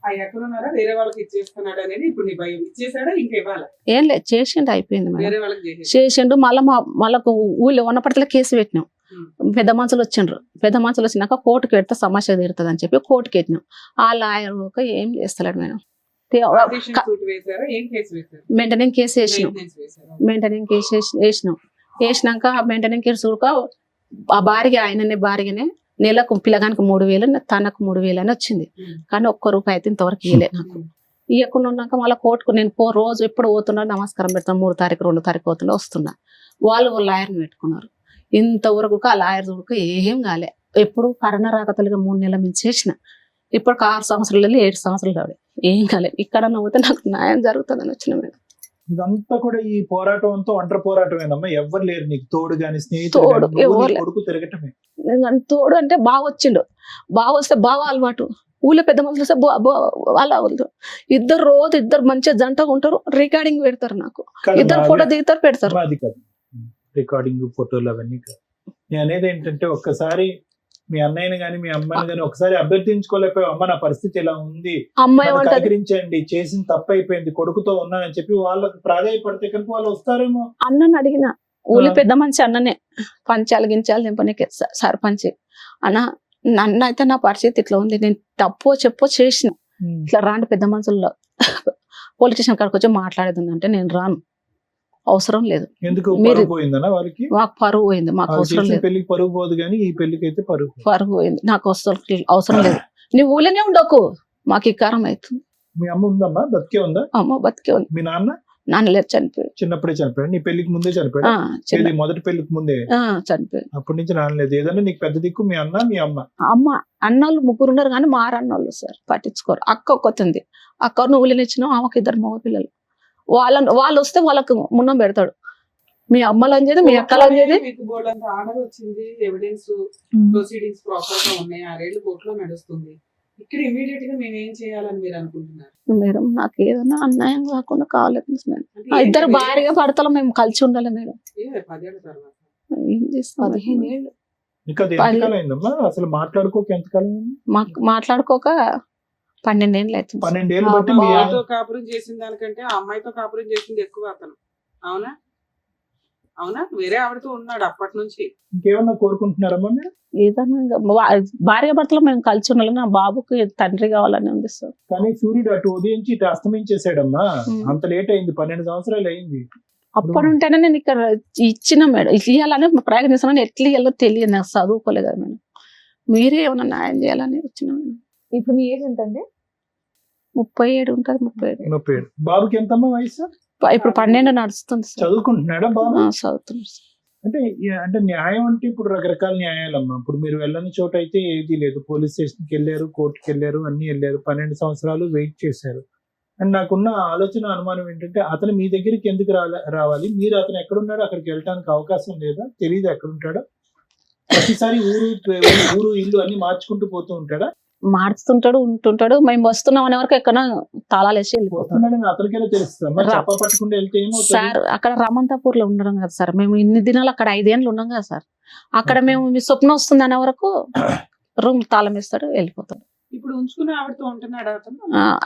ఆ ఎకరన్నర వేరే వాళ్ళకి ఇచ్చేస్తున్నాడు అనేది ఇప్పుడు నీ భయం. ఇచ్చేసాడా ఇంకా ఇవ్వాలా? ఏం లేదు, చేసిండు, అయిపోయింది మేడం. వేరే వాళ్ళకి చేసేసి చేసిండు. మళ్ళీ ఊళ్ళో ఉన్నప్పటిలో కేసు పెట్టినాం. పెద్ద మనుషులు వచ్చిండ్రు. పెద్ద మనుషులు వచ్చినాక కోర్టుకి పెడితే సమస్య తీరుతుంది అని చెప్పి కోర్టుకి పెట్టినాం. ఆ లాయర్ ఏం చేస్తలేడు మేడం. Partition suit వేశారా? ఏం కేసు వేశారు? మెయింటెనింగ్ కేసు వేసినాం. Maintenance వేశారా? మెయింటెనింగ్ కేసు వేసినాక ఆ మెయింటెనింగ్ కేసు చూడక ఆ భార్యనే నెలకు పిల్లగానికి 3,000 తనకు 3,000 అని వచ్చింది. కానీ ఒక్క రూపాయి అయితే ఇంతవరకు ఇవ్వలే నాకు. ఇవ్వకుండా ఉన్నాక మళ్ళీ కోర్టుకు నేను రోజు ఎప్పుడు పోతున్నా నమస్కారం పెడతాను. 3 తారీఖు 2 తారీఖు పోతున్నా వస్తున్నా. వాళ్ళు లాయర్ని పెట్టుకున్నారు. ఇంతవరకు ఆ లాయర్ చూడక ఏం కాలే. ఎప్పుడు కరోనా రాకతలుగా 3 నెలల మించి చేసిన. ఇప్పుడు 6 సంవత్సరాలు 7 సంవత్సరాలు కావాలి, ఏం కాలేదు. ఇక్కడ పోతే నాకు న్యాయం జరుగుతుందని వచ్చిన మేడం. ఇదంతా కూడా ఈ పోరాటం అంతా ఒంటరి పోరాటమేనమ్మా. ఎవరు లేరు నీకు తోడు గాని, స్నేహితుడు తోడు గాని, నువ్వు ఎవరు నీ లేరు. కొడుకు తిరగటమే. తోడు అంటే బాగా వచ్చిండు. బాగా వస్తే బాగా అలవాటు. ఊళ్ళో పెద్ద మనుషులు వస్తే వాళ్ళ ఇద్దరు మంచిగా జంటగా ఉంటారు. రికార్డింగ్ పెడతారు నాకు. కాదు, ఇద్దరు నాది- ఫోటో దిగుతారు, పెడతారు. అది కాదు రికార్డింగ్ ఫోటోలు అవన్నీ కాదు. నేను అనేది ఏంటంటే ఒక్కసారి మీ అన్నయ్యని గాని మీ అమ్మని గాని ఒకసారి అభ్యర్థించుకోలేకపోయావు. అమ్మ నా పరిస్థితి ఇలా ఉంది, అమ్మాయి నన్ను ఏమంటది, కనికరించండి, చేసిన తప్పు అయిపోయింది, కొడుకుతో ఉన్నానని చెప్పి వాళ్ళకి ప్రాధాయపడితే కనుక వాళ్ళు వస్తారేమో. అన్నని అడిగిన. ఊళ్ళో పెద్ద మనిషి అన్ననే పంచాలు గించాలు నింపనికే సర్పంచ్ అన్న. నన్ను అయితే నా పరిస్థితి ఇట్లా ఉంది, నేను తప్పో చెప్పో చేసిన, ఇట్లా రాండి పెద్ద మనుషుల్లో పోలీస్ స్టేషన్ కాడికి వచ్చి మాట్లాడేది అంటే నేను రాను, అవసరం లేదు. ఎందుకు మీరు- పరుగు పోయిందనా వాళ్ళకి? మాకు పరువు పోయింది, మాకు వాళ్ళు అవసరం చేసిన లేదు. పెళ్లికి పరుగు పోదు కానీ ఈ పెళ్లికి అయితే పరుగు. పరువు పోయింది, నాకు అవసరం లేదు. నువ్వు ఊళ్ళోనే ఉండకు, మాకు ఈ కారం అవుతుంది. మీ అమ్మ ఉందమ్మా? బతికే ఉందా? అమ్మ బతికే ఉంది. మీ నాన్న నాన్న లేరు, చనిపోయాడు. చిన్నప్పుడే చనిపోయాడు? నీ పెళ్లికి ముందే చనిపోయాడు? చిన్న మొదటి పెళ్లికి ముందే? చనిపోయాడు. అప్పటి నుంచి నాన్నలేదు. ఏదన్నా నీకు పెద్ద దిక్కు మీ అన్న మీ అమ్మ? అమ్మ అన్నోళ్ళు 3 ఉన్నారు కానీ మారన్నోళ్ళు సార్ పట్టించుకోరు. అక్క ఒక్కతుంది. అక్క నువ్వులు ఇచ్చినావు, ఆమెకు 2 మగ పిల్లలు. వాళ్ళు వస్తే వాళ్ళకు మున్నం పెడతాడు. మీ అమ్మలు అని మీ అక్కలు అని మీకు బోర్డు అంత ఆర్డర్ వచ్చింది, ఎవిడెన్స్ ప్రొసీడింగ్స్ ప్రాపర్ గా ఉన్నాయి, 6 ఏళ్ళు కోర్టులో నడుస్తుంది. ఇక్కడ ఇమీడియట్ గా మేము ఏం చేయాలని మీరు అనుకుంటున్నారు? మేడం నాకు ఏదైనా అన్యాయం కాకుండా కావాలి మేడం. అంటే ఆ ఇద్దరు ఏంటి? భార్యగా భర్తలు మేము కలిసి ఉండాలి మేడం. 10 ఏళ్ల తర్వాత ఏం చేస్తాం? 15 ఏళ్ళు. ఇంకా అది ఎంతకాలం అయిందమ్మా? అసలు మాట్లాడుకోక ఎంతకాలం అయింది? మాట్లాడుకోక 12 ఏళ్ళు అవుతుంది. 12 ఏళ్ళు బట్టి మీ బావతో కాపురం చేసిన దానికంటే ఆ అమ్మాయితో కాపురం చేసింది ఎక్కువ అతను. అవునా? వేరే ఆవిడతో ఉన్నాడు అప్పటి నుంచి. ఇంకేమన్నా కోరుకుంటున్నారమ్మా మీరు? ఏదైనా ఇంకా భార్య భర్తలు మేము కలిసి ఉండాలి. నా బాబుకి తండ్రి కావాలని ఉంది సార్. కానీ సూర్యుడు అటు ఉదయించి ఇటు అస్తమించేసాడమ్మా. ఉమ్. అంత లేట్ అయింది, 12 సంవత్సరాలు అయింది. అప్పటి ఉంటేనే నేను ఇక్కడ ఇచ్చిన మేడం, ఇవ్వాలని ప్రయత్నిస్తున్నాను. ఎట్లా ఇవ్వాలో తెలియదు, నాకు చదువుకోలేదు కదా మేడం. మీరే ఏమైనా న్యాయం చేయాలని వచ్చిన మేడం. ఇప్పుడు మీ ఏజ్ ఎంత అండి? 37 ఉంటుంది, 37. 37. బాబుకి ఎంతమ్మా వయసు? ఇప్పుడు 12 నడుస్తుంది సార్. చదువుకుంటున్నాడా బాబు? చదువుతున్నాడు సార్. అంటే న్యాయం అంటే ఇప్పుడు రకరకాల న్యాయాలమ్మా. ఇప్పుడు మీరు వెళ్ళని చోట అయితే ఏది లేదు. పోలీస్ స్టేషన్కి వెళ్ళారు, కోర్టుకి వెళ్ళారు, అన్ని వెళ్ళారు. 12 సంవత్సరాలు వెయిట్ చేశారు. అండ్ నాకున్న ఆలోచన అనుమానం ఏంటంటే అతను మీ దగ్గరికి ఎందుకు రావాలి? మీరు అతను ఎక్కడున్నాడో అక్కడికి వెళ్ళడానికి అవకాశం లేదా? తెలియదు ఎక్కడుంటాడో. ప్రతిసారి ఊరు ఇల్లు అన్ని మార్చుకుంటూ పోతూ ఉంటాడా? మార్చుతుంటాడు, ఉంటుంటాడు. మేము వస్తున్నాం అనే వరకు ఎక్కడ తాళాలు వేసి వెళ్ళిపోతాం పోతున్నాడని అతనికైనా తెలుస్తుందమ్మా. చెప్ప పట్టుకుంటూ వెళ్తే ఏమవుతుంది? సార్. అక్కడ రమంతాపూర్ లో ఉండడం కదా సార్, మేము ఇన్ని దినాలు అక్కడ 5 ఏళ్ళు ఉన్నాం కదా సార్. అక్కడ మేము మీ స్వప్నం వస్తుంది అనే వరకు రూమ్ తాళం వేస్తాడు, వెళ్ళిపోతాడు. ఇప్పుడు ఉంచుకున్న ఆవిడతో ఉంటున్నాడు అతను.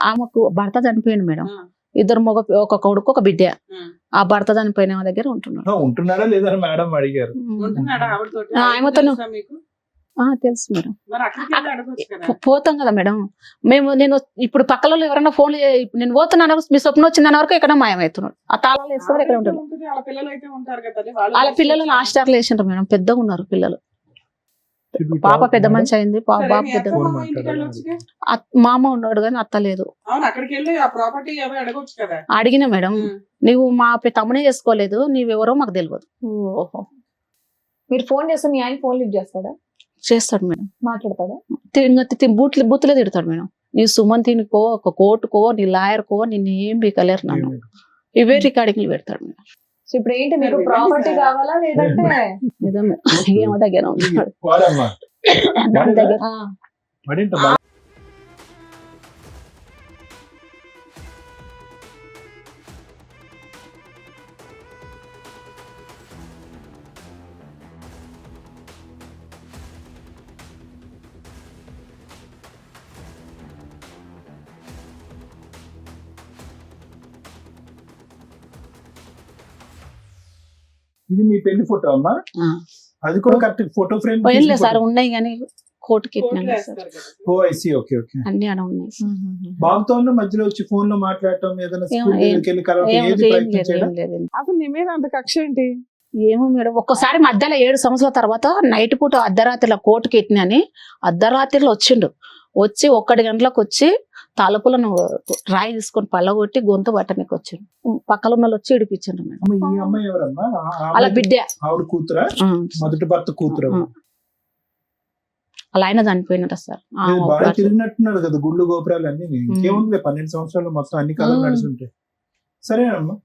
ఆమెకు భర్త చనిపోయింది మేడం. ఆ, 2 ఒక కొడుకు ఒక బిడ్డ. ఆ. ఆ భర్త చనిపోయిన ఆమె దగ్గర ఉంటున్నాడు. ఉంటున్నాడా లేదా మేడం అడిగారు. ఉంటున్నాడా ఆవిడతోటి? ఆమెతోనే. తెలుసా మీకు? తెలుసు మేడం. మరి అక్కడికి వెళ్ళి అడగొచ్చు కదా. పోతాం కదా మేడం. నేను ఇప్పుడు పక్కల ఎవరైనా ఫోన్ నేను పోతున్నాను, మీ స్వప్నం వచ్చిందన్న వరకు ఎక్కడ మాయమవుతున్నాడు. ఆ తాళాలు వేస్తాడు, ఎక్కడ ఉంటాడు. ఉంటుంది, వాళ్ళ పిల్లలు అయితే ఉంటారు కదా. వాళ్ళ పిల్లలు హాస్టల్ వేసిండ్రు మేడం, పెద్దగా ఉన్నారు పిల్లలు. పాప పెద్ద మనిషి అయింది, బాబు పెద్ద. మా అమ్మ ఉన్నాడు కానీ అత్త లేదు. అవును, అక్కడికి వెళ్ళి ఆ ప్రాపర్టీ అవి అడగొచ్చు కదా. అడిగిన మేడం, నువ్వు మా తమ్మునే చేసుకోలేదు, నీవెవరో మాకు తెలియదు. ఓహో. మీరు ఫోన్ చేస్తే మీ ఆయన ఫోన్ లిఫ్ట్ చేస్తాడా? చేస్తాడు మేడం, మాట్లాడతాడా? బూతులే తిడతాడు మేడం. నీ సుమంతినికో, ఒక కోర్టుకో, నీ లాయర్కో నిన్ను ఏం బీకలేరు నన్ను. ఇవే రికార్డింగ్లు పెడతాడు మేడం. సో ఇప్పుడు ఏంటి, మీకు ప్రాపర్టీ కావాలా లేదంటే నిజమే, ఏమో దగ్గర ఉంటాడు వాడమ్మా. దాని దగ్గర. ఆ. వాడేంటమ్మా? ఇది మీ పెళ్లి ఫోటో అమ్మా, ఆ. అది కూడా కరెక్ట్ ఫోటో ఫ్రేమ్. పోయినలే సార్ ఉన్నాయి కానీ కోర్టుకి కోర్టులో ఇట్టినాం సార్. వేస్తారు కదా. ఓ ఐసి, ఓకే ఓకే. అన్ని ఆడ ఉన్నాయి సార్. బాబుతో ఉన్న మధ్యలో వచ్చి ఫోన్ లో మాట్లాడటం, ఏదైనా స్కూల్ ఏం- దగ్గరికి వెళ్ళి కలవటం, ఏం ఏది లేదు, ప్రయత్నం ఏం చేయడం? లేదు, ఏం లేదు. అసలు నీ మీద అంత కక్ష ఏంటి? ఏమో మేడం, ఒక్కసారి మధ్యలో 7 సంవత్సరాల తర్వాత నైట్ పూట అర్ధరాత్రిలో కోర్టుకి ఎట్టినని అర్ధరాత్రిలో వచ్చిండు. వచ్చి 1 గంటలకు వచ్చి తలుపులను రాయి తీసుకొని పళ్ళగొట్టి గొంతు పట్టనికి వచ్చిండు. పక్కన ఉన్న వాళ్ళు వచ్చి ఇడిపించిండు మేడం. అమ్మ, ఈ అమ్మాయి ఎవరమ్మా? అలా బిడ్డ ఆవిడ కూతురా? మొదటి భర్త కూతురు. అలా ఆయన చనిపోయినట సార్. బాగా తిరిగినట్టున్నారు కదా గుళ్ళు గోపురాలు అన్ని. ఇంకేముంది 12 సంవత్సరాలు మొత్తం అన్ని కాలం నడిచి ఉంటాయి. సరేనమ్మా.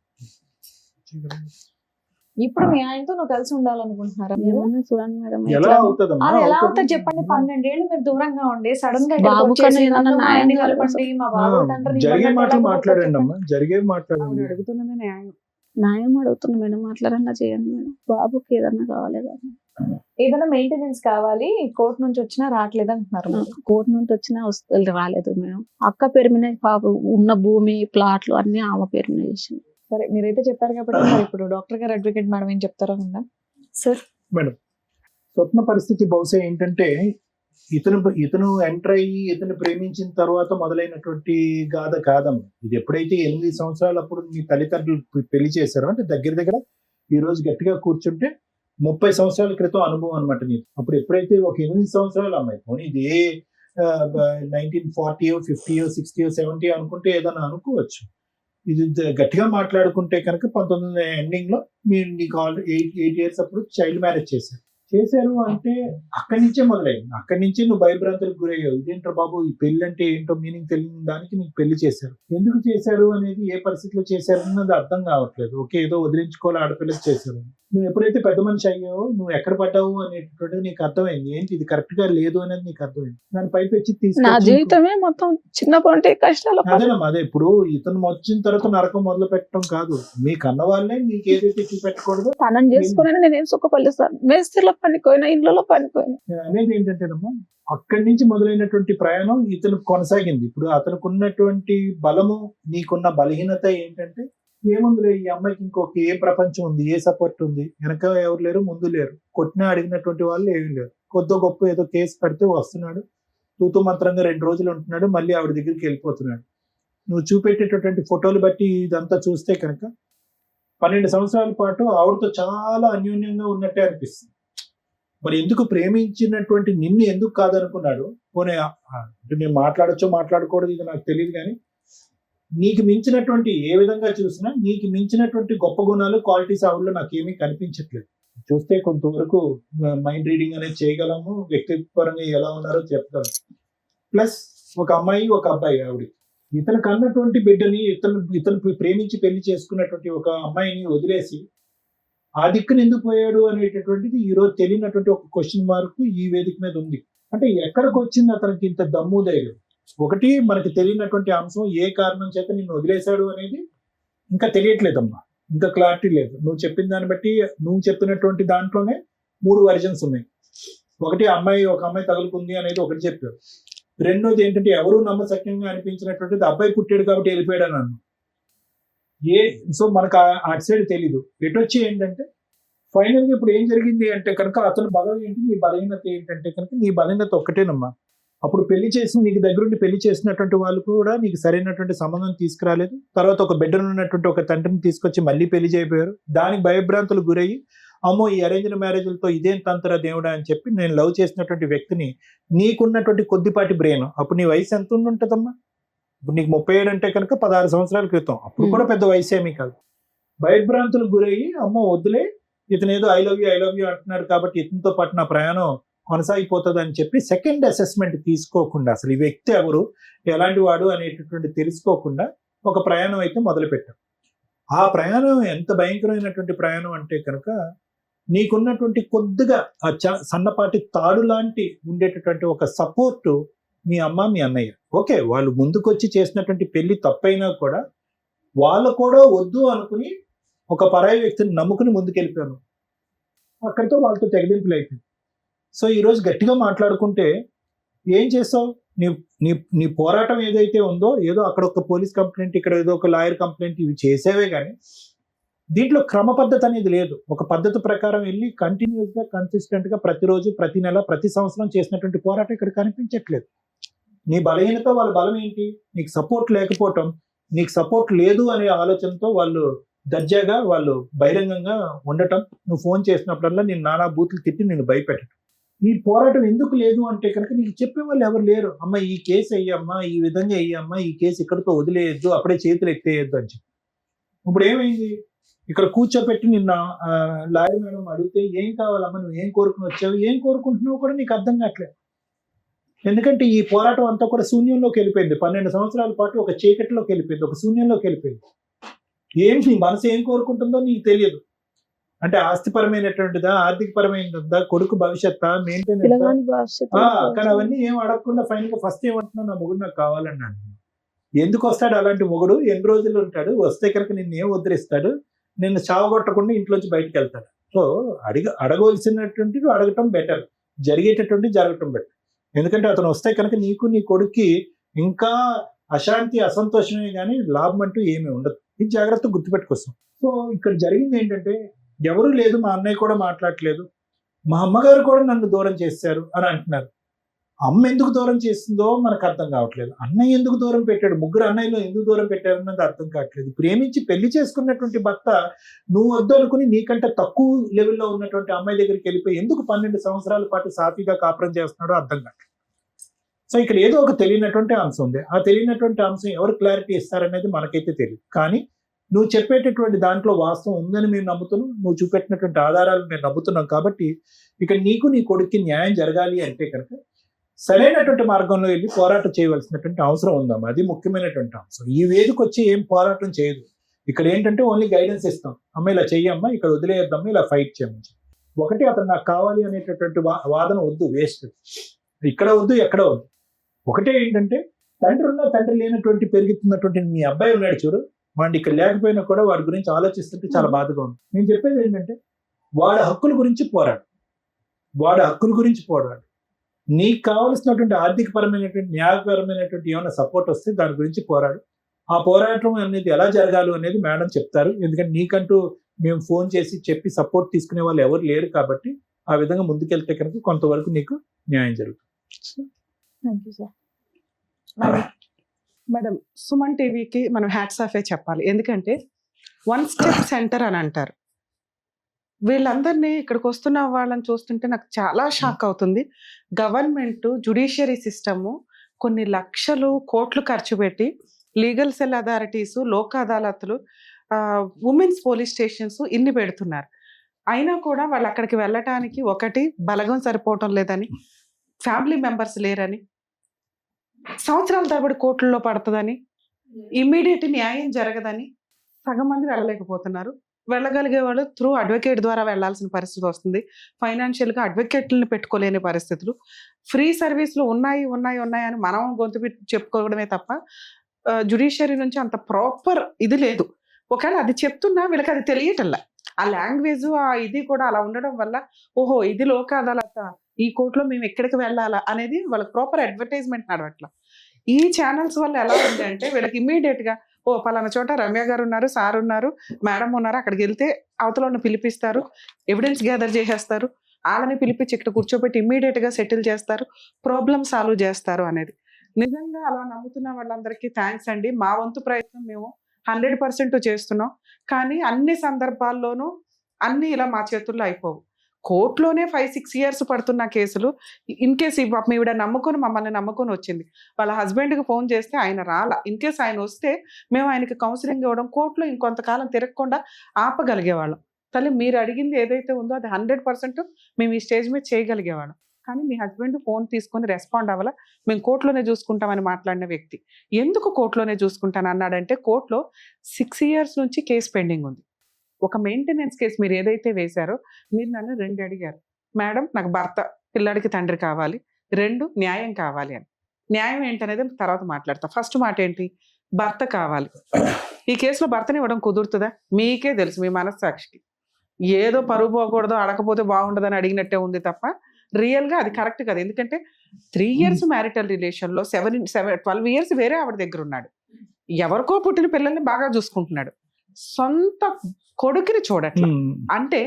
ఇప్పుడు మీ ఆయనతో నువ్వు కలిసి ఉండాలనుకుంటున్నారా మీరు? ఏమన్నా చూడండి మేడం, ఎలా ఎట్లా? అవుతుందమ్మా? అది ఎలా అవుతుంది చెప్పండి? 12 ఏళ్ళు మీరు దూరంగా ఉండి సడన్ గా ఇక్కడికి బాబు వచ్చేసి కన్నా ఏదన్నా నన్ను మా ఆయన్ని న్యాయం కలపండి, మా బాబు తండ్రిని జరిగే ఇవ్వండి, మాటలు ఎలా మాట్లాడండి చెప్పండి? అమ్మా, జరిగేవి ఆవిడ మాట్లాడండి. అడుగుతున్నది న్యాయం. న్యాయం అడుగుతున్నా మేడం, మాట్లాడన్నా చేయండి మేడం. బాబుకి ఏదన్నా కావాలి కదా. ఏదైనా మెయింటెనెన్స్ కావాలి, కోర్టు నుంచి వచ్చినా రావట్లేదు అంటున్నారు మీరు. కోర్టు నుండి వచ్చినా రాలేదు మేడం. అక్క పేరు మీద పాప ఉన్న భూమి ప్లాట్లు అన్ని ఆమె పేరు మీద చేసింది. సరే, మీరైతే చెప్పారు కాబట్టి మరి ఇప్పుడు డాక్టర్ గారు, అడ్వకేట్ మేడం ఏం చెప్తారో ఉందా సార్? మేడం, స్వప్న పరిస్థితి బహుశా ఏంటంటే ఇతను ఎంటర్ అయ్యి ఇతను ప్రేమించిన తర్వాత మొదలైనటువంటి గాథ కాదమ్మా. ఇది ఎప్పుడైతే 8 సంవత్సరాలు అప్పుడు మీ తల్లిదండ్రులు పెళ్లి చేశారో, అంటే దగ్గర దగ్గర ఈ రోజు గట్టిగా కూర్చుంటే 30 సంవత్సరాల క్రితం అనుభవం అనమాట నీకు. అప్పుడు ఎప్పుడైతే ఒక 8 సంవత్సరాలు అమ్మాయి పోనీ ఇది 1940, 50, 60, 70 అనుకుంటే ఏదైనా అనుకోవచ్చు. ఇది గట్టిగా మాట్లాడుకుంటే కనుక 19 ఎండింగ్ లో మీరు నీకు ఆల్రెడీ 8 years అప్పుడు చైల్డ్ మ్యారేజ్ చేశారు అంటే అక్కడి నుంచే మొదలైంది. అక్కడి నుంచే నువ్వు భయభ్రాంతులకు గురయ్యావు. ఇదేంటో బాబు, ఈ పెళ్లి అంటే ఏంటో మీనింగ్ తెలియని దానికి నీకు పెళ్లి చేశారు. ఎందుకు చేశారు అనేది, ఏ పరిస్థితిలో చేశారు అన్నది అర్థం కావట్లేదు. ఓకే, ఏదో వదిలించుకోవాలి ఆడపిల్లకి చేశారు. నువ్వు ఎప్పుడైతే పెద్ద మనిషి అయ్యావో నువ్వు ఎక్కడ పడ్డావు అనేటటువంటిది నీకు అర్థమైంది. ఏంటి ఇది కరెక్ట్ గా లేదు అనేది నీకు అర్థమైంది. దాని పైపెచ్చి నా తీసుకొచ్చి జీవితమే మొత్తం చిన్నప్పటి నుండి కష్టాలు. అదేనమ్మా, అదే ఇప్పుడు ఇతను వచ్చిన తర్వాత నరకం మొదలు పెట్టడం కాదు. మీ కన్న వాళ్ళే నీకు ఏదైతే చూపెట్టకూడదు తనం చేసుకుని నేనేం సుఖపల్లిస్తాను. మేస్త్రిలో పనిపోయినా, ఇళ్ళలో పనిపోయినా. నేను అనేది ఏంటంటేనమ్మా, అక్కడి నుంచి మొదలైనటువంటి ప్రయాణం ఇతను కొనసాగింది. ఇప్పుడు అతనికి ఉన్నటువంటి బలము, నీకున్న బలహీనత ఏంటంటే, ఏముందిలే ఈ అమ్మాయికి ఇంకొక ఏ ప్రపంచం ఉంది, ఏ సపోర్ట్ ఉంది, వెనక ఎవరు లేరు, ముందు లేరు, కొట్టినా అడిగినటువంటి వాళ్ళు ఏమీ లేరు. కొద్ది గొప్ప ఏదో కేసు పెడితే వస్తున్నాడు, తూతూ మంత్రంగా 2 రోజులు ఉంటున్నాడు, మళ్ళీ ఆవిడ దగ్గరికి వెళ్ళిపోతున్నాడు. నువ్వు చూపెట్టేటటువంటి ఫోటోలు బట్టి ఇదంతా చూస్తే కనుక 12 సంవత్సరాల పాటు ఆవిడతో చాలా అన్యోన్యంగా ఉన్నట్టే అనిపిస్తుంది. మరి ఎందుకు ప్రేమించినటువంటి నిన్ను ఎందుకు కాదనుకున్నాడు? పోనీ అంటే నేను మాట్లాడచ్చో మాట్లాడకూడదు, ఇది నాకు తెలియదు. కానీ నీకు మించినటువంటి ఏ విధంగా చూసినా నీకు మించినటువంటి గొప్ప గుణాలు, క్వాలిటీస్ ఆవిడలో నాకేమీ కనిపించట్లేదు. చూస్తే కొంతవరకు మైండ్ రీడింగ్ అనేది చేయగలము, వ్యక్తిపరంగా ఎలా ఉన్నారో చెప్పగలము. ప్లస్ ఒక అమ్మాయి, ఒక అబ్బాయి. ఆవిడ ఇతను కన్నటువంటి బిడ్డని, ఇతను ప్రేమించి పెళ్లి చేసుకున్నటువంటి ఒక అమ్మాయిని వదిలేసి ఆ దిక్కున ఎందుకు పోయాడు అనేటటువంటిది ఈ రోజు తెలియనటువంటి ఒక క్వశ్చన్ మార్క్ ఈ వేదిక మీద ఉంది. అంటే ఎక్కడికి వచ్చింది అతనికి ఇంత దమ్ము ధైర్యం? ఒకటి మనకి తెలియనటువంటి అంశం, ఏ కారణం చేత నిన్ను వదిలేశాడు అనేది ఇంకా తెలియట్లేదమ్మా, ఇంకా క్లారిటీ లేదు. నువ్వు చెప్పిన దాన్ని బట్టి, నువ్వు చెప్పినటువంటి దాంట్లోనే 3 వర్జన్స్ ఉన్నాయి. ఒకటి ఒక అమ్మాయి తగులుకుంది అనేది ఒకటి చెప్పారు. రెండోది ఏంటంటే, ఎవరు నమ్మశక్యంగా అనిపించినటువంటిది అబ్బాయి పుట్టాడు కాబట్టి వెళ్ళిపోయాడు అని అన్నాను. సో మనకు అటు సైడ్ తెలీదు. ఎటొచ్చి ఏంటంటే ఫైనల్ గా ఇప్పుడు ఏం జరిగింది అంటే కనుక, అతను బలం ఏంటి, నీ బలహీనత ఏంటంటే కనుక, నీ బలహీనత ఒక్కటేనమ్మా. అప్పుడు పెళ్లి చేసి నీకు దగ్గరుండి పెళ్లి చేసినటువంటి వాళ్ళు కూడా నీకు సరైనటువంటి సంబంధం తీసుకురాలేదు. తర్వాత ఒక బిడ్డను ఉన్నటువంటి ఒక తండ్రిని తీసుకొచ్చి మళ్ళీ పెళ్లి చేయబోయారు. దానికి భయభ్రాంతులు గురయ్యి, అమ్మో ఈ అరేంజ్డ్ మ్యారేజ్లతో ఇదేం తంతరా దేవుడా అని చెప్పి నేను లవ్ చేసినటువంటి వ్యక్తిని, నీకున్నటువంటి కొద్దిపాటి బ్రెయిన్, అప్పుడు నీ వయసు ఎంత ఉంటుందమ్మా? ఇప్పుడు నీకు 37 అంటే కనుక 16 సంవత్సరాల క్రితం, అప్పుడు కూడా పెద్ద వయసు ఏమీ కాదు. భయభ్రాంతులు గురయ్యి, అమ్మో వద్దులే, ఇతను ఏదో ఐ లవ్ యూ అంటున్నారు కాబట్టి ఇతనితో పాటు నా ప్రయాణం కొనసాగిపోతుంది అని చెప్పి సెకండ్ అసెస్మెంట్ తీసుకోకుండా, అసలు ఈ వ్యక్తి ఎవరు, ఎలాంటి వాడు అనేటటువంటి తెలుసుకోకుండా ఒక ప్రయాణం అయితే మొదలుపెట్టాం. ఆ ప్రయాణం ఎంత భయంకరమైనటువంటి ప్రయాణం అంటే కనుక, నీకున్నటువంటి కొద్దిగా ఆ సన్నపాటి తాడు లాంటి ఉండేటటువంటి ఒక సపోర్టు మీ అమ్మ, మీ అన్నయ్య. ఓకే, వాళ్ళు ముందుకొచ్చి చేసినటువంటి పెళ్లి తప్పైనా కూడా వాళ్ళు కూడా వద్దు అనుకుని ఒక పరాయి వ్యక్తిని నమ్ముకుని ముందుకెళ్ళిపోయాను. అక్కడితో వాళ్ళతో తెగదింపులు అయిపోయింది. సో ఈరోజు గట్టిగా మాట్లాడుకుంటే ఏం చేస్తావు? నీ పోరాటం ఏదైతే ఉందో, ఏదో అక్కడ ఒక పోలీస్ కంప్లైంట్, ఇక్కడ ఏదో ఒక లాయర్ కంప్లైంట్, ఇవి చేసేవే కానీ దీంట్లో క్రమ పద్ధతి అనేది లేదు. ఒక పద్ధతి ప్రకారం వెళ్ళి కంటిన్యూస్ గా కన్సిస్టెంట్ గా ప్రతిరోజు, ప్రతి నెల, ప్రతి సంవత్సరం చేసినటువంటి పోరాటం ఇక్కడ కనిపించట్లేదు. నీ బలహీనత వాళ్ళ బలం ఏంటి? నీకు సపోర్ట్ లేకపోవటం, నీకు సపోర్ట్ లేదు అనే ఆలోచనతో వాళ్ళు దర్జాగా వాళ్ళు బహిరంగంగా ఉండటం, నువ్వు ఫోన్ చేసినప్పుడల్లా నేను నానా బూతులు తిట్టి నేను భయపెట్టడం. ఈ పోరాటం ఎందుకు లేదు అంటే కనుక నీకు చెప్పే వాళ్ళు ఎవరు లేరు. అమ్మ ఈ కేసు అయ్యమ్మా, ఈ విధంగా అయ్యమ్మా, ఈ కేసు ఇక్కడితో వదిలేయద్దు, అప్పుడే చేతులు ఎత్తేయద్దు అని చెప్పి. ఇప్పుడు ఏమైంది? ఇక్కడ కూర్చోపెట్టి నిన్న లాయర్ మేడం అడిగితే ఏం కావాలమ్మా, నువ్వు ఏం కోరుకుని వచ్చావు, ఏం కోరుకుంటున్నావు కూడా నీకు అర్థం కావట్లేదు. ఎందుకంటే ఈ పోరాటం అంతా కూడా శూన్యంలోకి వెళ్ళిపోయింది. 12 సంవత్సరాల పాటు ఒక చీకటిలోకి వెళ్ళిపోయింది, ఒక శూన్యంలోకి వెళ్ళిపోయింది. నీ మనసు ఏం కోరుకుంటుందో నీకు తెలియదు. అంటే ఆస్తిపరమైనటువంటిదా, ఆర్థికపరమైనదా, కొడుకు భవిష్యత్తు, మెయింటెనెన్స్, కానీ అవన్నీ ఏం అడగకుండా ఫైనల్ గా ఫస్ట్ ఏమంటున్నావు, నా మొగుడు నాకు కావాలని అంటున్నాను. ఎందుకు వస్తాడు అలాంటి మొగుడు? ఎన్ని రోజులు ఉంటాడు? వస్తే కనుక నిన్ను ఏం ఉద్ధరిస్తాడు? నిన్ను చావగొట్టకుండా ఇంట్లోంచి బయటకు వెళ్తాడు. సో అడగవలసినటువంటిది అడగటం బెటర్, జరిగేటటువంటి జరగటం బెటర్. ఎందుకంటే అతను వస్తే కనుక నీకు నీ కొడుక్కి ఇంకా అశాంతి, అసంతోషమే కానీ లాభం అంటూ ఏమీ ఉండదు. ఇది జాగ్రత్తగా గుర్తుపెట్టుకొస్తాం. సో ఇక్కడ జరిగింది ఏంటంటే, ఎవరు లేదు, మా అన్నయ్య కూడా మాట్లాడలేదు, మా అమ్మగారు కూడా నన్ను దూరం చేశారు అని అంటున్నారు. అమ్మ ఎందుకు దూరం చేసిందో మనకు అర్థం కావట్లేదు. అన్నయ్య ఎందుకు దూరం పెట్టాడు, ముగ్గురు అన్నయ్యలో ఎందుకు దూరం పెట్టారన్నది అర్థం కావట్లేదు. ప్రేమించి పెళ్లి చేసుకున్నటువంటి భర్త నువ్వు వద్దు అనుకుని నీకంటే తక్కువ లెవెల్లో ఉన్నటువంటి అమ్మాయి దగ్గరికి వెళ్ళిపోయి ఎందుకు 12 సంవత్సరాల పాటు సాఫీగా కాపురం చేస్తున్నాడో అర్థం కావట్లేదు. సో ఇక్కడ ఏదో ఒక తెలియనటువంటి అంశం ఉంది. ఆ తెలియనటువంటి అంశం ఎవరు క్లారిటీ ఇస్తారనేది మనకైతే తెలియదు. కానీ నువ్వు చెప్పేటటువంటి దాంట్లో వాస్తవం ఉందని మేము నమ్ముతున్నాం, నువ్వు చూపెట్టినటువంటి ఆధారాలు మేము నమ్ముతున్నాం. కాబట్టి ఇక్కడ నీకు నీ కొడుక్కి న్యాయం జరగాలి అంటే కనుక సరైనటువంటి మార్గంలో వెళ్ళి పోరాటం చేయవలసినటువంటి అవసరం ఉందమ్మా. అది ముఖ్యమైనటువంటి అంశం. ఈ వేదిక వచ్చి ఏం పోరాటం చేయదు. ఇక్కడ ఏంటంటే ఓన్లీ గైడెన్స్ ఇస్తాం. అమ్మ ఇలా చెయ్యమ్మా, ఇక్కడ వదిలేయద్దమ్మా, ఇలా ఫైట్ చేయమని. ఒకటి అతను నాకు కావాలి అనేటటువంటి వాదన వద్దు, వేస్ట్. ఇక్కడ వద్దు, ఎక్కడ వద్దు. ఒకటే ఏంటంటే తండ్రి ఉన్న తండ్రి లేనటువంటి పెరుగుతున్నటువంటి మీ అబ్బాయి ఉన్నాడు చూడు, వాడిని ఇక్కడ లేకపోయినా కూడా వాడి గురించి ఆలోచిస్తుంటే చాలా బాధగా ఉంది. నేను చెప్పేది ఏంటంటే వాడి హక్కుల గురించి పోరాడు, వాడి హక్కుల గురించి పోరాడు. నీకు కావలసినటువంటి ఆర్థికపరమైనటువంటి, న్యాయపరమైనటువంటి ఏమైనా సపోర్ట్ వస్తే దాని గురించి పోరాడు. ఆ పోరాటం అనేది ఎలా జరగాలి అనేది మేడం చెప్తారు. ఎందుకంటే నీకంటూ మేము ఫోన్ చేసి చెప్పి సపోర్ట్ తీసుకునే వాళ్ళు ఎవరు లేరు. కాబట్టి ఆ విధంగా ముందుకెళ్తే కనుక కొంతవరకు నీకు న్యాయం జరుగుతుంది. Thank you sir. Madam, Suman టీవీకి మనం హ్యాట్స్ ఆఫే చెప్పాలి. ఎందుకంటే 1 స్టెప్ సెంటర్ అని అంటారు. వీళ్ళందరినీ ఇక్కడికి వస్తున్న వాళ్ళని చూస్తుంటే నాకు చాలా షాక్ అవుతుంది. గవర్నమెంట్ జ్యుడిషియరీ సిస్టము కొన్ని లక్షలు, కోట్లు ఖర్చు పెట్టి లీగల్ సెల్ అథారిటీస్, లోక్ అదాలత్లు, ఉమెన్స్ పోలీస్ స్టేషన్స్ ఇన్ని పెడుతున్నారు. అయినా కూడా వాళ్ళు అక్కడికి వెళ్ళటానికి ఒకటి బలగం సరిపోవటం లేదని, ఫ్యామిలీ మెంబర్స్ లేరని, సంవత్సరాల తరబడి కోర్టుల్లో పడుతుందని, ఇమ్మీడియట్ న్యాయం జరగదని సగం మంది వెళ్ళలేకపోతున్నారు. వెళ్ళగలిగే వాళ్ళు త్రూ అడ్వకేట్ ద్వారా వెళ్ళాల్సిన పరిస్థితి వస్తుంది. ఫైనాన్షియల్గా అడ్వకేట్లను పెట్టుకోలేని పరిస్థితులు. ఫ్రీ సర్వీసులు ఉన్నాయి అని మనం గొంతు పెట్టి చెప్పుకోవడమే తప్ప జ్యుడిషియరీ నుంచి అంత ప్రాపర్ ఇది లేదు. ఒకవేళ అది చెప్తున్నా వీళ్ళకి అది తెలియటల్లా. ఆ లాంగ్వేజ్, ఆ ఇది కూడా అలా ఉండడం వల్ల ఓహో ఇది లోక్ అదాలత, ఈ కోర్టులో మేము ఎక్కడికి వెళ్ళాలా అనేది వాళ్ళకి ప్రాపర్ అడ్వర్టైజ్మెంట్ నడవట్లా. ఈ ఛానల్స్ వల్ల ఎలా ఉంది అంటే వీళ్ళకి ఇమ్మీడియట్ గా ఓ పలానా చోట రమ్య గారు ఉన్నారు, సార్ ఉన్నారు, మేడం ఉన్నారు, అక్కడికి వెళ్తే అవతల పిలిపిస్తారు, ఎవిడెన్స్ గ్యాదర్ చేసేస్తారు, వాళ్ళని పిలిపించి ఇక్కడ కూర్చోబెట్టి ఇమ్మీడియట్ గా సెటిల్ చేస్తారు, ప్రాబ్లమ్ సాల్వ్ చేస్తారు అనేది. నిజంగా అలా నమ్ముతున్న వాళ్ళందరికీ థ్యాంక్స్ అండి. మా వంతు ప్రయత్నం మేము 100% చేస్తున్నాం. కానీ అన్ని సందర్భాల్లోనూ అన్ని ఇలా మా చేతుల్లో అయిపోవు. కోర్టులోనే 5-6 years పడుతున్న కేసులు. ఇన్ కేసు ఈవిడ మమ్మల్ని నమ్ముకొని వచ్చింది. వాళ్ళ హస్బెండ్కి ఫోన్ చేస్తే ఆయన రాలా. ఇన్ కేసు ఆయన వస్తే మేము ఆయనకి కౌన్సిలింగ్ ఇవ్వడం, కోర్టులో ఇంకొంతకాలం తిరగకుండా ఆపగలిగేవాళ్ళం. తల్లి మీరు అడిగింది ఏదైతే ఉందో అది 100% మేము ఈ స్టేజ్ మీద చేయగలిగేవాళ్ళం. కానీ మీ హస్బెండ్ ఫోన్ తీసుకొని రెస్పాండ్ అవ్వాల. మేము కోర్టులోనే చూసుకుంటామని మాట్లాడిన వ్యక్తి ఎందుకు కోర్టులోనే చూసుకుంటాను అన్నాడంటే, కోర్టులో 6 years నుంచి కేసు పెండింగ్ ఉంది. ఒక మెయింటెనెన్స్ కేసు మీరు ఏదైతే వేశారో, మీరు నన్ను 2 అడిగారు. మేడం నాకు భర్త, పిల్లాడికి తండ్రి కావాలి, 2 న్యాయం కావాలి అని. న్యాయం ఏంటనేది తర్వాత మాట్లాడతా. ఫస్ట్ మాట ఏంటి? భర్త కావాలి. ఈ కేసులో భర్తని ఇవ్వడం కుదురుతుందా? మీకే తెలుసు, మీ మనస్సాక్షికి. ఏదో పరువు పోకూడదు, అడగకపోతే బాగుండదని అడిగినట్టే ఉంది తప్ప రియల్గా అది కరెక్ట్ కాదు. ఎందుకంటే 3 years మ్యారిటల్ రిలేషన్లో 12 years వేరే ఆవిడ దగ్గర ఉన్నాడు. ఎవరికో పుట్టిన పిల్లల్ని బాగా చూసుకుంటున్నాడు. సొంత కొడుకుని చూడట్లా. అంటే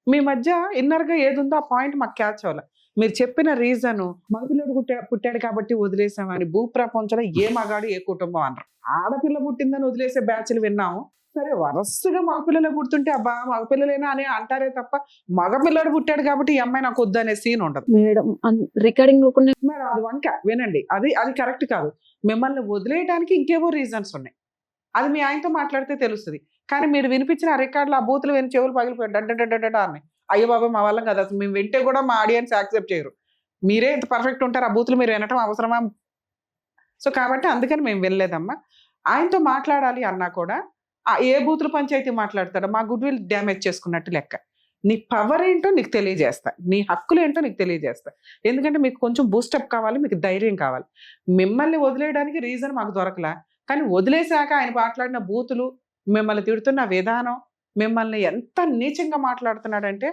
మీ మధ్య ఇన్నర్ గా ఏది ఉందో ఆ పాయింట్ మాకు క్యాచ్ అవ్వాలి. మీరు చెప్పిన రీజన్ మగపిల్లడు పుట్టాడు కాబట్టి వదిలేసామని భూప్రపంచంలో ఏ మగాడు ఏ కుటుంబం అన్నారు. ఆడపిల్ల పుట్టిందని వదిలేసే బ్యాచ్లు విన్నాము. సరే వరసగా మగపిల్లలు పుడుతుంటే అబ్బా మగపిల్లలేనా అని అంటారే తప్ప మగపిల్లడు పుట్టాడు కాబట్టి ఈ అమ్మాయి నాకు వద్దు అనే సీన్ ఉండదు మేడం. రికార్డింగ్ మరి. అది వంక వినండి, అది కరెక్ట్ కాదు. మిమ్మల్ని వదిలేయడానికి ఇంకేవో రీజన్స్ ఉన్నాయి, అది మీ ఆయనతో మాట్లాడితే తెలుస్తుంది. కానీ మీరు వినిపించిన ఆ రికార్డులు ఆ బూతులు విని చెవులు పగిలిపోయాడు డడ్డ అని. అయ్యో బాబా మా వల్ల కదా, అసలు మేము వింటే కూడా మా ఆడియన్స్ యాక్సెప్ట్ చేయరు. మీరే ఇంత పర్ఫెక్ట్ ఉంటారు, ఆ బూతులు మీరు వినటం అవసరమా? సో కాబట్టి అందుకని మేము వెళ్ళలేదమ్మా. ఆయనతో మాట్లాడాలి అన్నా కూడా ఏ బూతులు పంచాయతీ మాట్లాడతాడో మా గుడ్ విల్ డ్యామేజ్ చేసుకున్నట్టు లెక్క. నీ పవర్ ఏంటో నీకు తెలియజేస్తా, నీ హక్కులు ఏంటో నీకు తెలియజేస్తా. ఎందుకంటే మీకు కొంచెం బూస్టప్ కావాలి, మీకు ధైర్యం కావాలి. మిమ్మల్ని వదిలేయడానికి రీజన్ మాకు దొరకలా, కానీ వదిలేశాక ఆయన మాట్లాడిన బూతులు, మిమ్మల్ని తిడుతున్న విధానం, మిమ్మల్ని ఎంత నీచంగా మాట్లాడుతున్నాడంటే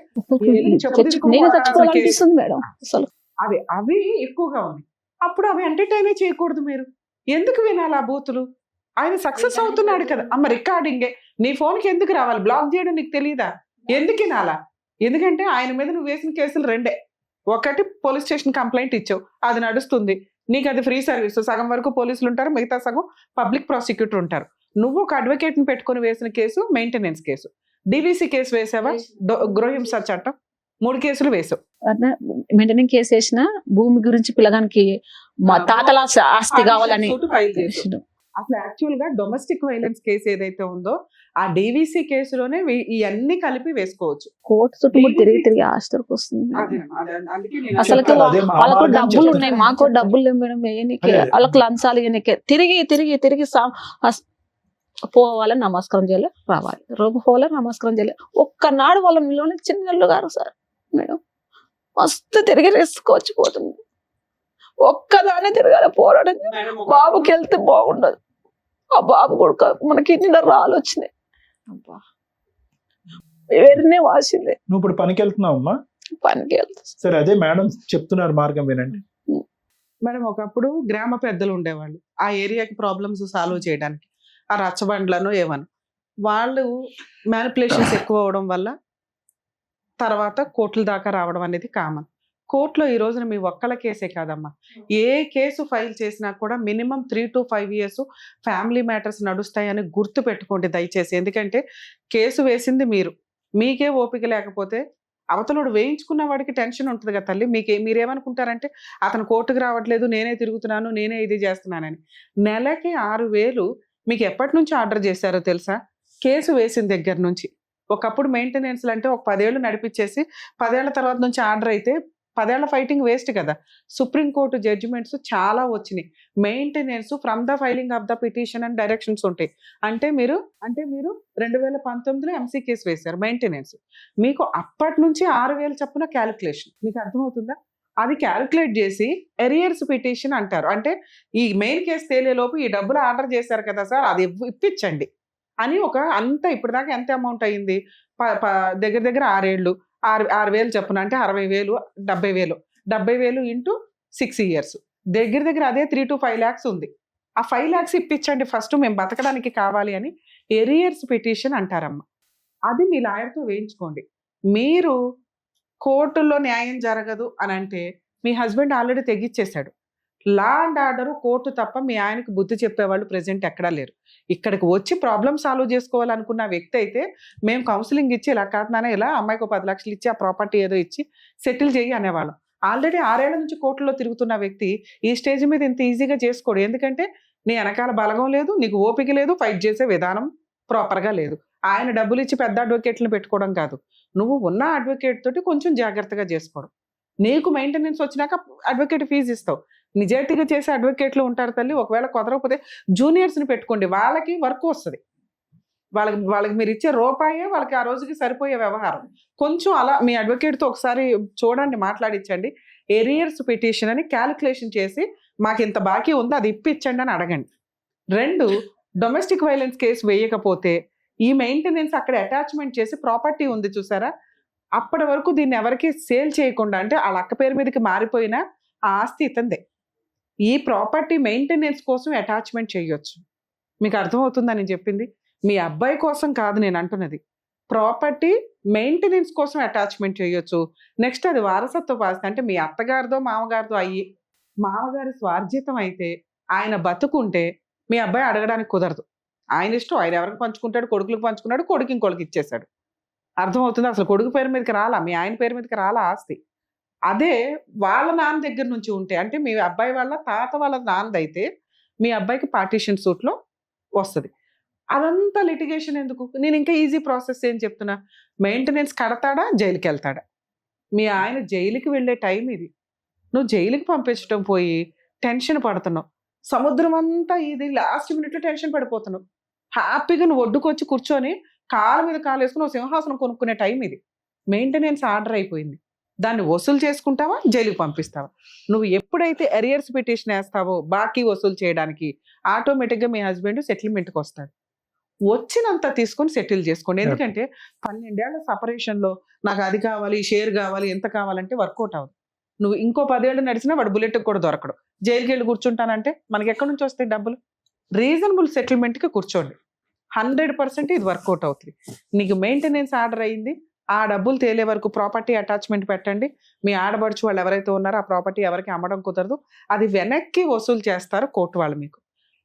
అవి ఎక్కువగా ఉన్నాయి. అప్పుడు అవి ఎంటర్టైన్ చేయకూడదు. మీరు ఎందుకు వినాలి ఆ బూతులు? ఆయన సక్సెస్ అవుతున్నాడు కదా అమ్మ. రికార్డింగే నీ ఫోన్కి ఎందుకు రావాలి? బ్లాక్ చేయడం నీకు తెలియదా? ఎందుకు వినాలా? ఎందుకంటే ఆయన మీద నువ్వు వేసిన కేసులు రెండే. ఒకటి పోలీస్ స్టేషన్ కంప్లైంట్ ఇచ్చావు, అది నడుస్తుంది, నీకు అది ఫ్రీ సర్వీస్. సగం వరకు పోలీసులు ఉంటారు, మిగతా సగం పబ్లిక్ ప్రాసిక్యూటర్ ఉంటారు. నువ్వు ఒక అడ్వకేట్ని పెట్టుకుని వేసిన case maintenance case. DVC case వేసావా? గృహహింస చట్టం 3 కేసులు వేసావు. మెయింటెనెన్స్ కేసు వేసిన భూమి గురించి పిల్లగానికి మా తాతల ఆస్తి కావాలని అసలు యాక్చువల్ గా డొమెస్టిక్ వైలెన్స్ కేసు ఏదైతే ఉందో ఆ డివిసి కేసులోనే ఇవన్నీ కలిపి వేసుకోవచ్చు. కోర్టు చుట్టూ తిరిగి ఆస్తికి వస్తుంది. అసలు వాళ్ళకు డబ్బులు ఉన్నాయి, మాకు డబ్బులు లేవు మేడం. వాళ్ళకి లంచాలు ఇయనికే తిరిగి పోవాలి, నమస్కారం చేయాలి, రావాలి, రోబు పోవాలి, నమస్కారం చేయాలి. ఒక్కనాడు వాళ్ళ నిలోనే చిన్నళ్ళు గారు సార్ మేడం మస్తు తిరిగి వేసుకోవచ్చు పోతుంది. ఒక్కదానే తిరగాలి, పోరాటం. బాబుకి వెళ్తే బాగుండదు, ఆ బాబు కొడుకు మనకి ఇన్ని రాళ్ళు వచ్చినాయి, అబ్బా వేరేనే వాసింది. నువ్వు ఇప్పుడు పనికి వెళ్తున్నావమ్మా? పనికి వెళ్తా. సరే, అదే మేడం చెప్తున్నారు మార్గం వినండి. మేడం ఒకప్పుడు గ్రామ పెద్దలు ఉండేవాళ్ళు ఆ ఏరియాకి ప్రాబ్లమ్స్ సాల్వ్ చేయడానికి. ఆ రచ్చబండ్లను ఏమను వాళ్ళు మ్యానిపులేషన్స్ ఎక్కువ అవడం వల్ల తర్వాత కోర్టుల దాకా రావడం అనేది కామన్. కోర్టులో ఈ రోజున మీ ఒక్కళ్ళ కేసే కాదమ్మా, ఏ కేసు ఫైల్ చేసినా కూడా minimum 3 to 5 years family matters నడుస్తాయని గుర్తు పెట్టుకోండి దయచేసి. ఎందుకంటే కేసు వేసింది మీరు, మీకే ఓపిక లేకపోతే అవతలోడు వేయించుకున్న వాడికి టెన్షన్ ఉంటుంది కదా తల్లి. మీరేమనుకుంటారంటే అతను కోర్టుకు రావట్లేదు, నేనే తిరుగుతున్నాను, నేనే ఇది చేస్తున్నానని. నెలకి 6,000 మీకు ఎప్పటి నుంచి ఆర్డర్ చేశారో తెలుసా? కేసు వేసిన దగ్గర నుంచి. ఒకప్పుడు మెయింటెనెన్స్లు అంటే ఒక 10 ఏళ్ళు నడిపించేసి 10 ఏళ్ల తర్వాత నుంచి ఆర్డర్ అయితే 10 ఏళ్ల ఫైటింగ్ వేస్ట్ కదా. సుప్రీంకోర్టు జడ్జిమెంట్స్ చాలా వచ్చినాయి. Maintenance from the filing of the petition and directions ఉంటాయి. అంటే మీరు 2019లో ఎంసీ కేసు వేశారు మెయింటెనెన్స్, మీకు అప్పటి నుంచి 6,000 చొప్పున క్యాలిక్యులేషన్. మీకు అర్థమవుతుందా? అది క్యాలిక్యులేట్ చేసి ఎరియర్స్ పిటిషన్ అంటారు. అంటే ఈ మెయిన్ కేసు తేలేలోపు ఈ డబ్బులు ఆర్డర్ చేశారు కదా సార్, అది ఇప్పించండి అని ఒక అంత ఇప్పటిదాకా ఎంత అమౌంట్ అయింది? దగ్గర 6 ఏళ్ళు 6,000 చెప్పున అంటే 60,000, 70,000. 70,000 ఇంటూ 6 years దగ్గర అదే 3 to 5 lakhs ఉంది. ఆ 5 lakhs ఇప్పించండి ఫస్ట్, మేము బతకడానికి కావాలి అని ఎరియర్స్ పిటిషన్ అంటారమ్మా. అది మీ లాయర్తో వేయించుకోండి. మీరు కోర్టుల్లో న్యాయం జరగదు అని అంటే మీ హస్బెండ్ ఆల్రెడీ తెగిచ్చేశాడు. లా అండ్ ఆర్డర్ కోర్టు తప్ప మీ ఆయనకు బుద్ధి చెప్పేవాళ్ళు ప్రెజెంట్ ఎక్కడా లేరు. ఇక్కడికి వచ్చి ప్రాబ్లమ్ సాల్వ్ చేసుకోవాలనుకున్న వ్యక్తి అయితే మేము కౌన్సిలింగ్ ఇచ్చి ఇలా కాదు ఇలా అమ్మాయికి 10 లక్షలు ఇచ్చి ఆ ప్రాపర్టీ ఏదో ఇచ్చి సెటిల్ చేయి అనేవాళ్ళం. ఆల్రెడీ 6 ఏళ్ల నుంచి కోర్టులో తిరుగుతున్న వ్యక్తి ఈ స్టేజ్ మీద ఇంత ఈజీగా చేసుకోడు. ఎందుకంటే నీ వెనకాల బలగం లేదు, నీకు ఓపిక లేదు, ఫైట్ చేసే విధానం ప్రాపర్గా లేదు. ఆయన డబ్బులు ఇచ్చి పెద్ద అడ్వకేట్లను పెట్టుకోవడం కాదు, నువ్వు ఉన్న అడ్వకేట్ తోటి కొంచెం జాగ్రత్తగా చేసుకోవడం. నీకు మెయింటెనెన్స్ వచ్చినాక అడ్వకేట్ ఫీజు ఇస్తావు. నిజాయితీగా చేసే అడ్వకేట్లు ఉంటారు తల్లి. ఒకవేళ కుదరకపోతే జూనియర్స్ని పెట్టుకోండి, వాళ్ళకి వర్క్ వస్తుంది. వాళ్ళకి మీరు ఇచ్చే రూపాయే వాళ్ళకి ఆ రోజుకి సరిపోయే వ్యవహారం. కొంచెం అలా మీ అడ్వకేట్తో ఒకసారి చూడండి, మాట్లాడించండి. ఎరియర్స్ పిటిషన్ అని క్యాలిక్యులేషన్ చేసి మాకు ఇంత బాకీ ఉందో అది ఇప్పించండి అని అడగండి. 2, డొమెస్టిక్ వైలెన్స్ కేసు వేయకపోతే ఈ మెయింటెనెన్స్ అక్కడ అటాచ్మెంట్ చేసి ప్రాపర్టీ ఉంది చూసారా, అప్పటి వరకు దీన్ని ఎవరికి సేల్ చేయకుండా, అంటే వాళ్ళ అక్క పేరు మీదకి మారిపోయినా ఆ ఆస్తి ఇతందే. ఈ ప్రాపర్టీ మెయింటెనెన్స్ కోసం అటాచ్మెంట్ చేయొచ్చు. మీకు అర్థమవుతుందని చెప్పింది? మీ అబ్బాయి కోసం కాదు నేను అంటున్నది, ప్రాపర్టీ మెయింటెనెన్స్ కోసం అటాచ్మెంట్ చేయొచ్చు. నెక్స్ట్ అది వారసత్వ ఆస్తి అంటే మీ అత్తగారిదో మామగారిదో అయ్యి మామగారి స్వార్జితం అయితే ఆయన బతుకుంటే మీ అబ్బాయి అడగడానికి కుదరదు. ఆయన ఇష్టం, ఆయన ఎవరికి పంచుకుంటాడు, కొడుకులకు పంచుకున్నాడు, కొడుకు ఇంకొకరికి ఇచ్చేశాడు. అర్థమవుతుంది? అసలు కొడుకు పేరు మీదకి రాలా, మీ ఆయన పేరు మీదకి రాలా ఆస్తి. అదే వాళ్ళ నాన్న దగ్గర నుంచి ఉంటే, అంటే మీ అబ్బాయి వాళ్ళ తాత వాళ్ళ నాన్నదైతే మీ అబ్బాయికి పార్టీషన్ సూట్లో వస్తుంది. అదంతా లిటిగేషన్ ఎందుకు? నేను ఇంకా ఈజీ ప్రాసెస్ ఏం చెప్తున్నా, మెయింటెనెన్స్ కడతాడా, జైలుకి వెళ్తాడా? మీ ఆయన జైలుకి వెళ్ళే టైం ఇది. నువ్వు జైలుకి పంపించడం పోయి టెన్షన్ పడుతున్నావు. సముద్రం అంతా ఇది లాస్ట్ మినిట్లో టెన్షన్ పడిపోతున్నావు. హ్యాపీగా నువ్వు ఒడ్డుకొచ్చి కూర్చొని కాళ్ళ మీద కాలు వేసుకుని సింహాసనం కొనుక్కునే టైం ఇది. మెయింటెనెన్స్ ఆర్డర్ అయిపోయింది. దాన్ని వసూలు చేసుకుంటావా, జైలుకి పంపిస్తావా? నువ్వు ఎప్పుడైతే ఎరియర్స్ పిటిషన్ వేస్తావో బాకీ వసూలు చేయడానికి, ఆటోమేటిక్గా మీ హస్బెండ్ సెటిల్మెంట్కి వస్తాడు. వచ్చినంత తీసుకొని సెటిల్ చేసుకోండి. ఎందుకంటే 12 ఏళ్ల సపరేషన్లో నాకు అది కావాలి, షేర్ కావాలి, ఎంత కావాలంటే వర్కౌట్ అవ్వదు. నువ్వు ఇంకో 10 ఏళ్ళు నడిచినా వాడు బుల్లెట్కి కూడా దొరకడు. జైలుకి వెళ్ళి కూర్చుంటానంటే మనకి ఎక్కడి నుంచి వస్తాయి డబ్బులు? రీజనబుల్ సెటిల్మెంట్కి కూర్చోండి. 100% ఇది వర్కౌట్ అవుతుంది. నీకు మెయింటెనెన్స్ ఆర్డర్ అయింది, ఆ డబ్బులు తేలే వరకు ప్రాపర్టీ అటాచ్మెంట్ పెట్టండి. మీ ఆడబడుచు వాళ్ళు ఎవరైతే ఉన్నారో ఆ ప్రాపర్టీ ఎవరికి అమ్మడం కుదరదు, అది వెనక్కి వసూలు చేస్తారు కోర్టు వాళ్ళు. మీకు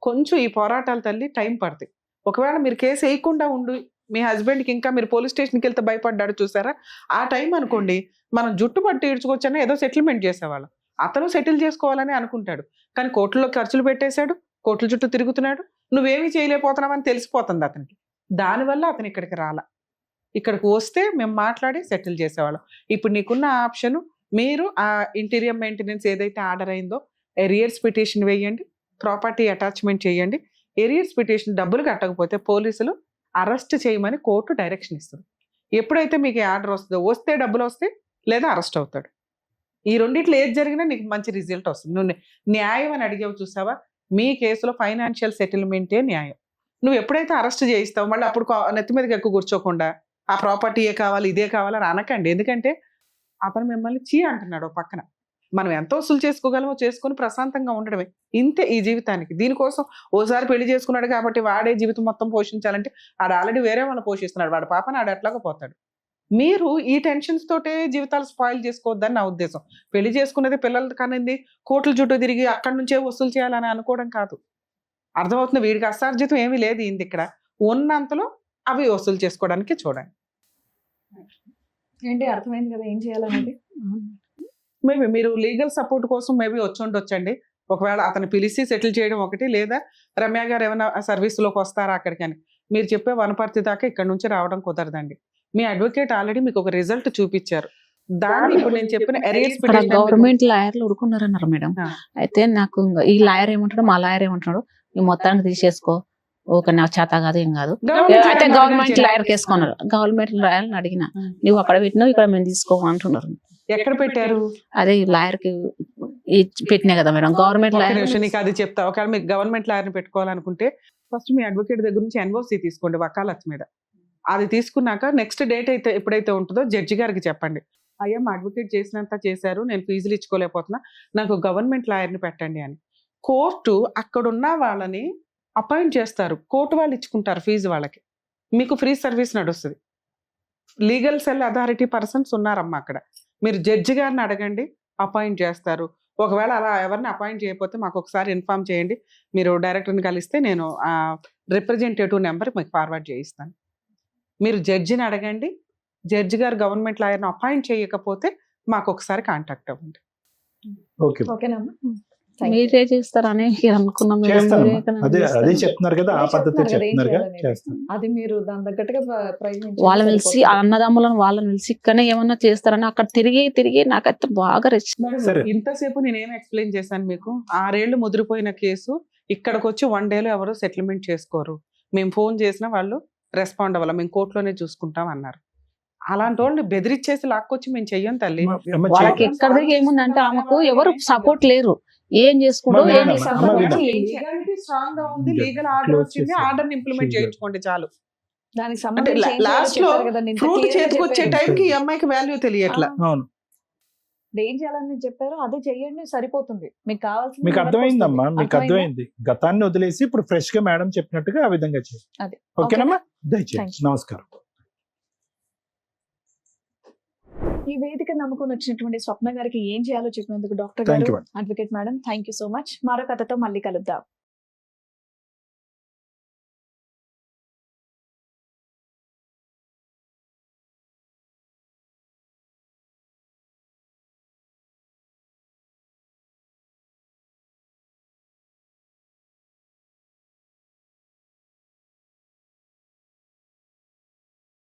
కొంచెం ఈ పోరాటాల తల్లి టైం పడుతుంది. ఒకవేళ మీరు కేసు వేయకుండా ఉండి మీ హస్బెండ్కి ఇంకా మీరు పోలీస్ స్టేషన్కి వెళ్తే భయపడ్డాడు చూసారా, ఆ టైం అనుకోండి మనం జుట్టు పట్టి ఈడ్చుకొచ్చని ఏదో సెటిల్మెంట్ చేసేవాళ్ళం. అతను సెటిల్ చేసుకోవాలని అనుకుంటాడు, కానీ కోర్టులో ఖర్చులు పెట్టేశాడు, కోర్టుల చుట్టూ తిరుగుతున్నాడు, నువ్వేమీ చేయలేకపోతున్నావని తెలిసిపోతుంది అతనికి. దానివల్ల అతను ఇక్కడికి రాలా. ఇక్కడికి వస్తే మేము మాట్లాడి సెటిల్ చేసేవాళ్ళం. ఇప్పుడు నీకున్న ఆప్షన్, మీరు ఆ ఇంటీరియర్ మెయింటెనెన్స్ ఏదైతే ఆర్డర్ అయిందో ఎరియర్స్ పిటిషన్ వేయండి, ప్రాపర్టీ అటాచ్మెంట్ చేయండి. ఎరియర్స్ పిటిషన్ డబ్బులు కట్టకపోతే పోలీసులు అరెస్ట్ చేయమని కోర్టు డైరెక్షన్ ఇస్తుంది. ఎప్పుడైతే మీకు ఆర్డర్ వస్తుందో, వస్తే డబ్బులు వస్తే లేదా అరెస్ట్ అవుతాడు. ఈ రెండిట్లో ఏది జరిగినా నీకు మంచి రిజల్ట్ వస్తుంది. నువ్వు న్యాయం అని అడిగావు చూసావా, మీ కేసులో ఫైనాన్షియల్ సెటిల్మెంటే న్యాయం. నువ్వు ఎప్పుడైతే అరెస్ట్ చేయిస్తావు మళ్ళీ అప్పుడు నెత్తి మీదకి ఎక్కువ కూర్చోకుండా ఆ ప్రాపర్టీ ఏ కావాలి, ఇదే కావాలని అనకండి. ఎందుకంటే అతను మిమ్మల్ని చీ అంటున్నాడు ఓ పక్కన. మనం ఎంత వసూలు చేసుకోగలమో చేసుకొని ప్రశాంతంగా ఉండడమే, ఇంతే ఈ జీవితానికి. దీనికోసం ఓసారి పెళ్లి చేసుకున్నాడు కాబట్టి వాడే జీవితం మొత్తం పోషించాలంటే ఆడు ఆల్రెడీ వేరే వాళ్ళని పోషిస్తున్నాడు, వాడు పాపని ఆడు ఎట్లాగో పోతాడు. మీరు ఈ టెన్షన్స్ తోటే జీవితాలు స్పాయిల్ చేసుకోవద్దని నా ఉద్దేశం. పెళ్లి చేసుకున్నది పిల్లలు కనింది కోట్ల చుట్టూ తిరిగి అక్కడి నుంచే వసూలు చేయాలని అనుకోవడం కాదు. అర్థమవుతుంది? వీడికి అసార్జితం ఏమీ లేదు ఇంది. ఇక్కడ ఉన్నంతలో అవి వసూలు చేసుకోవడానికి చూడండి. ఏంటి అర్థమైంది కదా ఏం చేయాలనేది. మేబీ మీరు లీగల్ సపోర్ట్ కోసం మేబీ వచ్చి ఉండొచ్చండి. ఒకవేళ అతను పిలిచి సెటిల్ చేయడం ఒకటి, లేదా రమ్య గారు ఏమైనా సర్వీస్లోకి వస్తారా అక్కడికి అని. మీరు చెప్పే వనపర్తి దాకా ఇక్కడ నుంచి రావడం కుదరదండి. మీ అడ్వకేట్ ఆల్రెడీ మీకు ఒక రిజల్ట్ చూపించారు. దాన్ని ఇప్పుడు నేను చెప్పిన ఎరియర్స్ గవర్నమెంట్ లాయర్లు ఉడుకున్నారన్నారు మేడం. అయితే నాకు ఈ లాయర్ ఏమంటాడు, మా లాయర్ ఏమంటాడు, ఈ మొత్తాన్ని తీసేసుకో, ఓకే నాకు చేత కాదు ఏం కాదు. అయితే గవర్నమెంట్ లాయర్ కేసుకున్నారు. గవర్నమెంట్ లాయర్ని అడిగిన, నువ్వు అక్కడ పెట్టినావు ఇక్కడ మేము తీసుకోమంటున్నారు. ఎక్కడ పెట్టారు? అదే లాయర్ కి పెట్టినా కదా మేడం, గవర్నమెంట్ లాయర్. నీకు అది చెప్తా. ఒకవేళ మీరు గవర్నమెంట్ లాయర్ని పెట్టుకోవాలనుకుంటే ఫస్ట్ మీ అడ్వకేట్ దగ్గర నుంచి ఎన్ఓసి తీసుకోండి వకాలత్ మీద. అది తీసుకున్నాక నెక్స్ట్ డేట్ అయితే ఎప్పుడైతే ఉంటుందో జడ్జి గారికి చెప్పండి, అయ్యా మా అడ్వకేట్ చేసినంత చేశారు, నేను ఫీజులు ఇచ్చుకోలేకపోతున్నా, నాకు గవర్నమెంట్ లాయర్ని పెట్టండి అని. కోర్టు అక్కడున్న వాళ్ళని అపాయింట్ చేస్తారు, కోర్టు వాళ్ళు ఇచ్చుకుంటారు ఫీజు వాళ్ళకి, మీకు ఫ్రీ సర్వీస్ నడుస్తుంది. లీగల్ సెల్ అథారిటీ పర్సన్స్ ఉన్నారమ్మా అక్కడ. మీరు జడ్జి గారిని అడగండి, అపాయింట్ చేస్తారు. ఒకవేళ అలా ఎవరిని అపాయింట్ చేయకపోతే మాకు ఒకసారి ఇన్ఫార్మ్ చేయండి, మీరు డైరెక్టర్ని కలిస్తే నేను ఆ రిప్రజెంటేటివ్ నెంబర్ మీకు ఫార్వర్డ్ చేయిస్తాను. మీరు జడ్జిని అడగండి, జడ్జి గారు గవర్నమెంట్ లాయర్ని అపాయింట్ చేయకపోతే మాకు ఒకసారి కాంటాక్ట్ అవ్వండి. ఓకేనమ్మా. మీరే చేస్తారని అనుకున్నాం. అదే చెప్తున్నారు కదా, ఆ పద్ధతి చెప్తున్నారు కదా, చేస్తాం. అది మీరు దాని తగ్గట్టుగా ప్రయత్నించండి. వాళ్ళని పిలిచి అన్నదమ్ములను వాళ్ళని పిలిచి ఇక్కడనే ఏమన్నా చేస్తారని అక్కడ తిరిగి నాకైతే బాగా సరే. ఇంతసేపు నేనేం ఎక్స్ప్లెయిన్ చేశాను మీకు? 6 ఏళ్ళు ముదిరిపోయిన కేసు ఇక్కడికి వచ్చి 1 డేలో ఎవరు సెటిల్మెంట్ చేసుకోరు. మేము ఫోన్ చేసినా వాళ్ళు రెస్పాండ్ అవ్వాలి, మేము కోర్టులోనే చూసుకుంటాం అన్నారు. అలాంటి వాళ్ళు బెదిరించేసి లాక్కొచ్చి మేము చెయ్యం తల్లి. వాళ్ళకి ఎక్కడ ఏముందంటే ఆమెకు ఎవరు సపోర్ట్ లేరు, ఏం చేసుకుంటూ స్ట్రాంగ్ గా ఉంది, లీగల్ ఆర్డర్ వచ్చింది, ఆర్డర్ ఇంప్లిమెంట్ చేయించుకోండి చాలు. దానికి అంటే లాస్ట్ లో ఫ్రూట్ చేతికొచ్చే టైంకి ఈ అమ్మాయికి వాల్యూ తెలియట్లా. అవును. ఏం చేయాలని చెప్పారో అదే చెయ్యండి, సరిపోతుంది. మీకు కావాల్సింది మీకు ఎవరికి అర్థమైందమ్మా, వస్తుంది? మీకు అర్థమైందా? అర్థమైంది. గతాన్ని వదిలేసి ఇప్పుడు ఫ్రెష్ గా మేడం చెప్పినట్టుగా ఆ విధంగా చేయండి. అదే. ఓకేనమ్మా, Thank దయచేసి నమస్కారం. ఈ వేదిక నమ్ముకుని వచ్చినటువంటి స్వప్న గారికి ఏం చేయాలో చెప్పినందుకు డాక్టర్ థ్యాంక్ యూ గారు, advocate madam, thank you so much. మరో కథతో మళ్ళీ కలుద్దాం.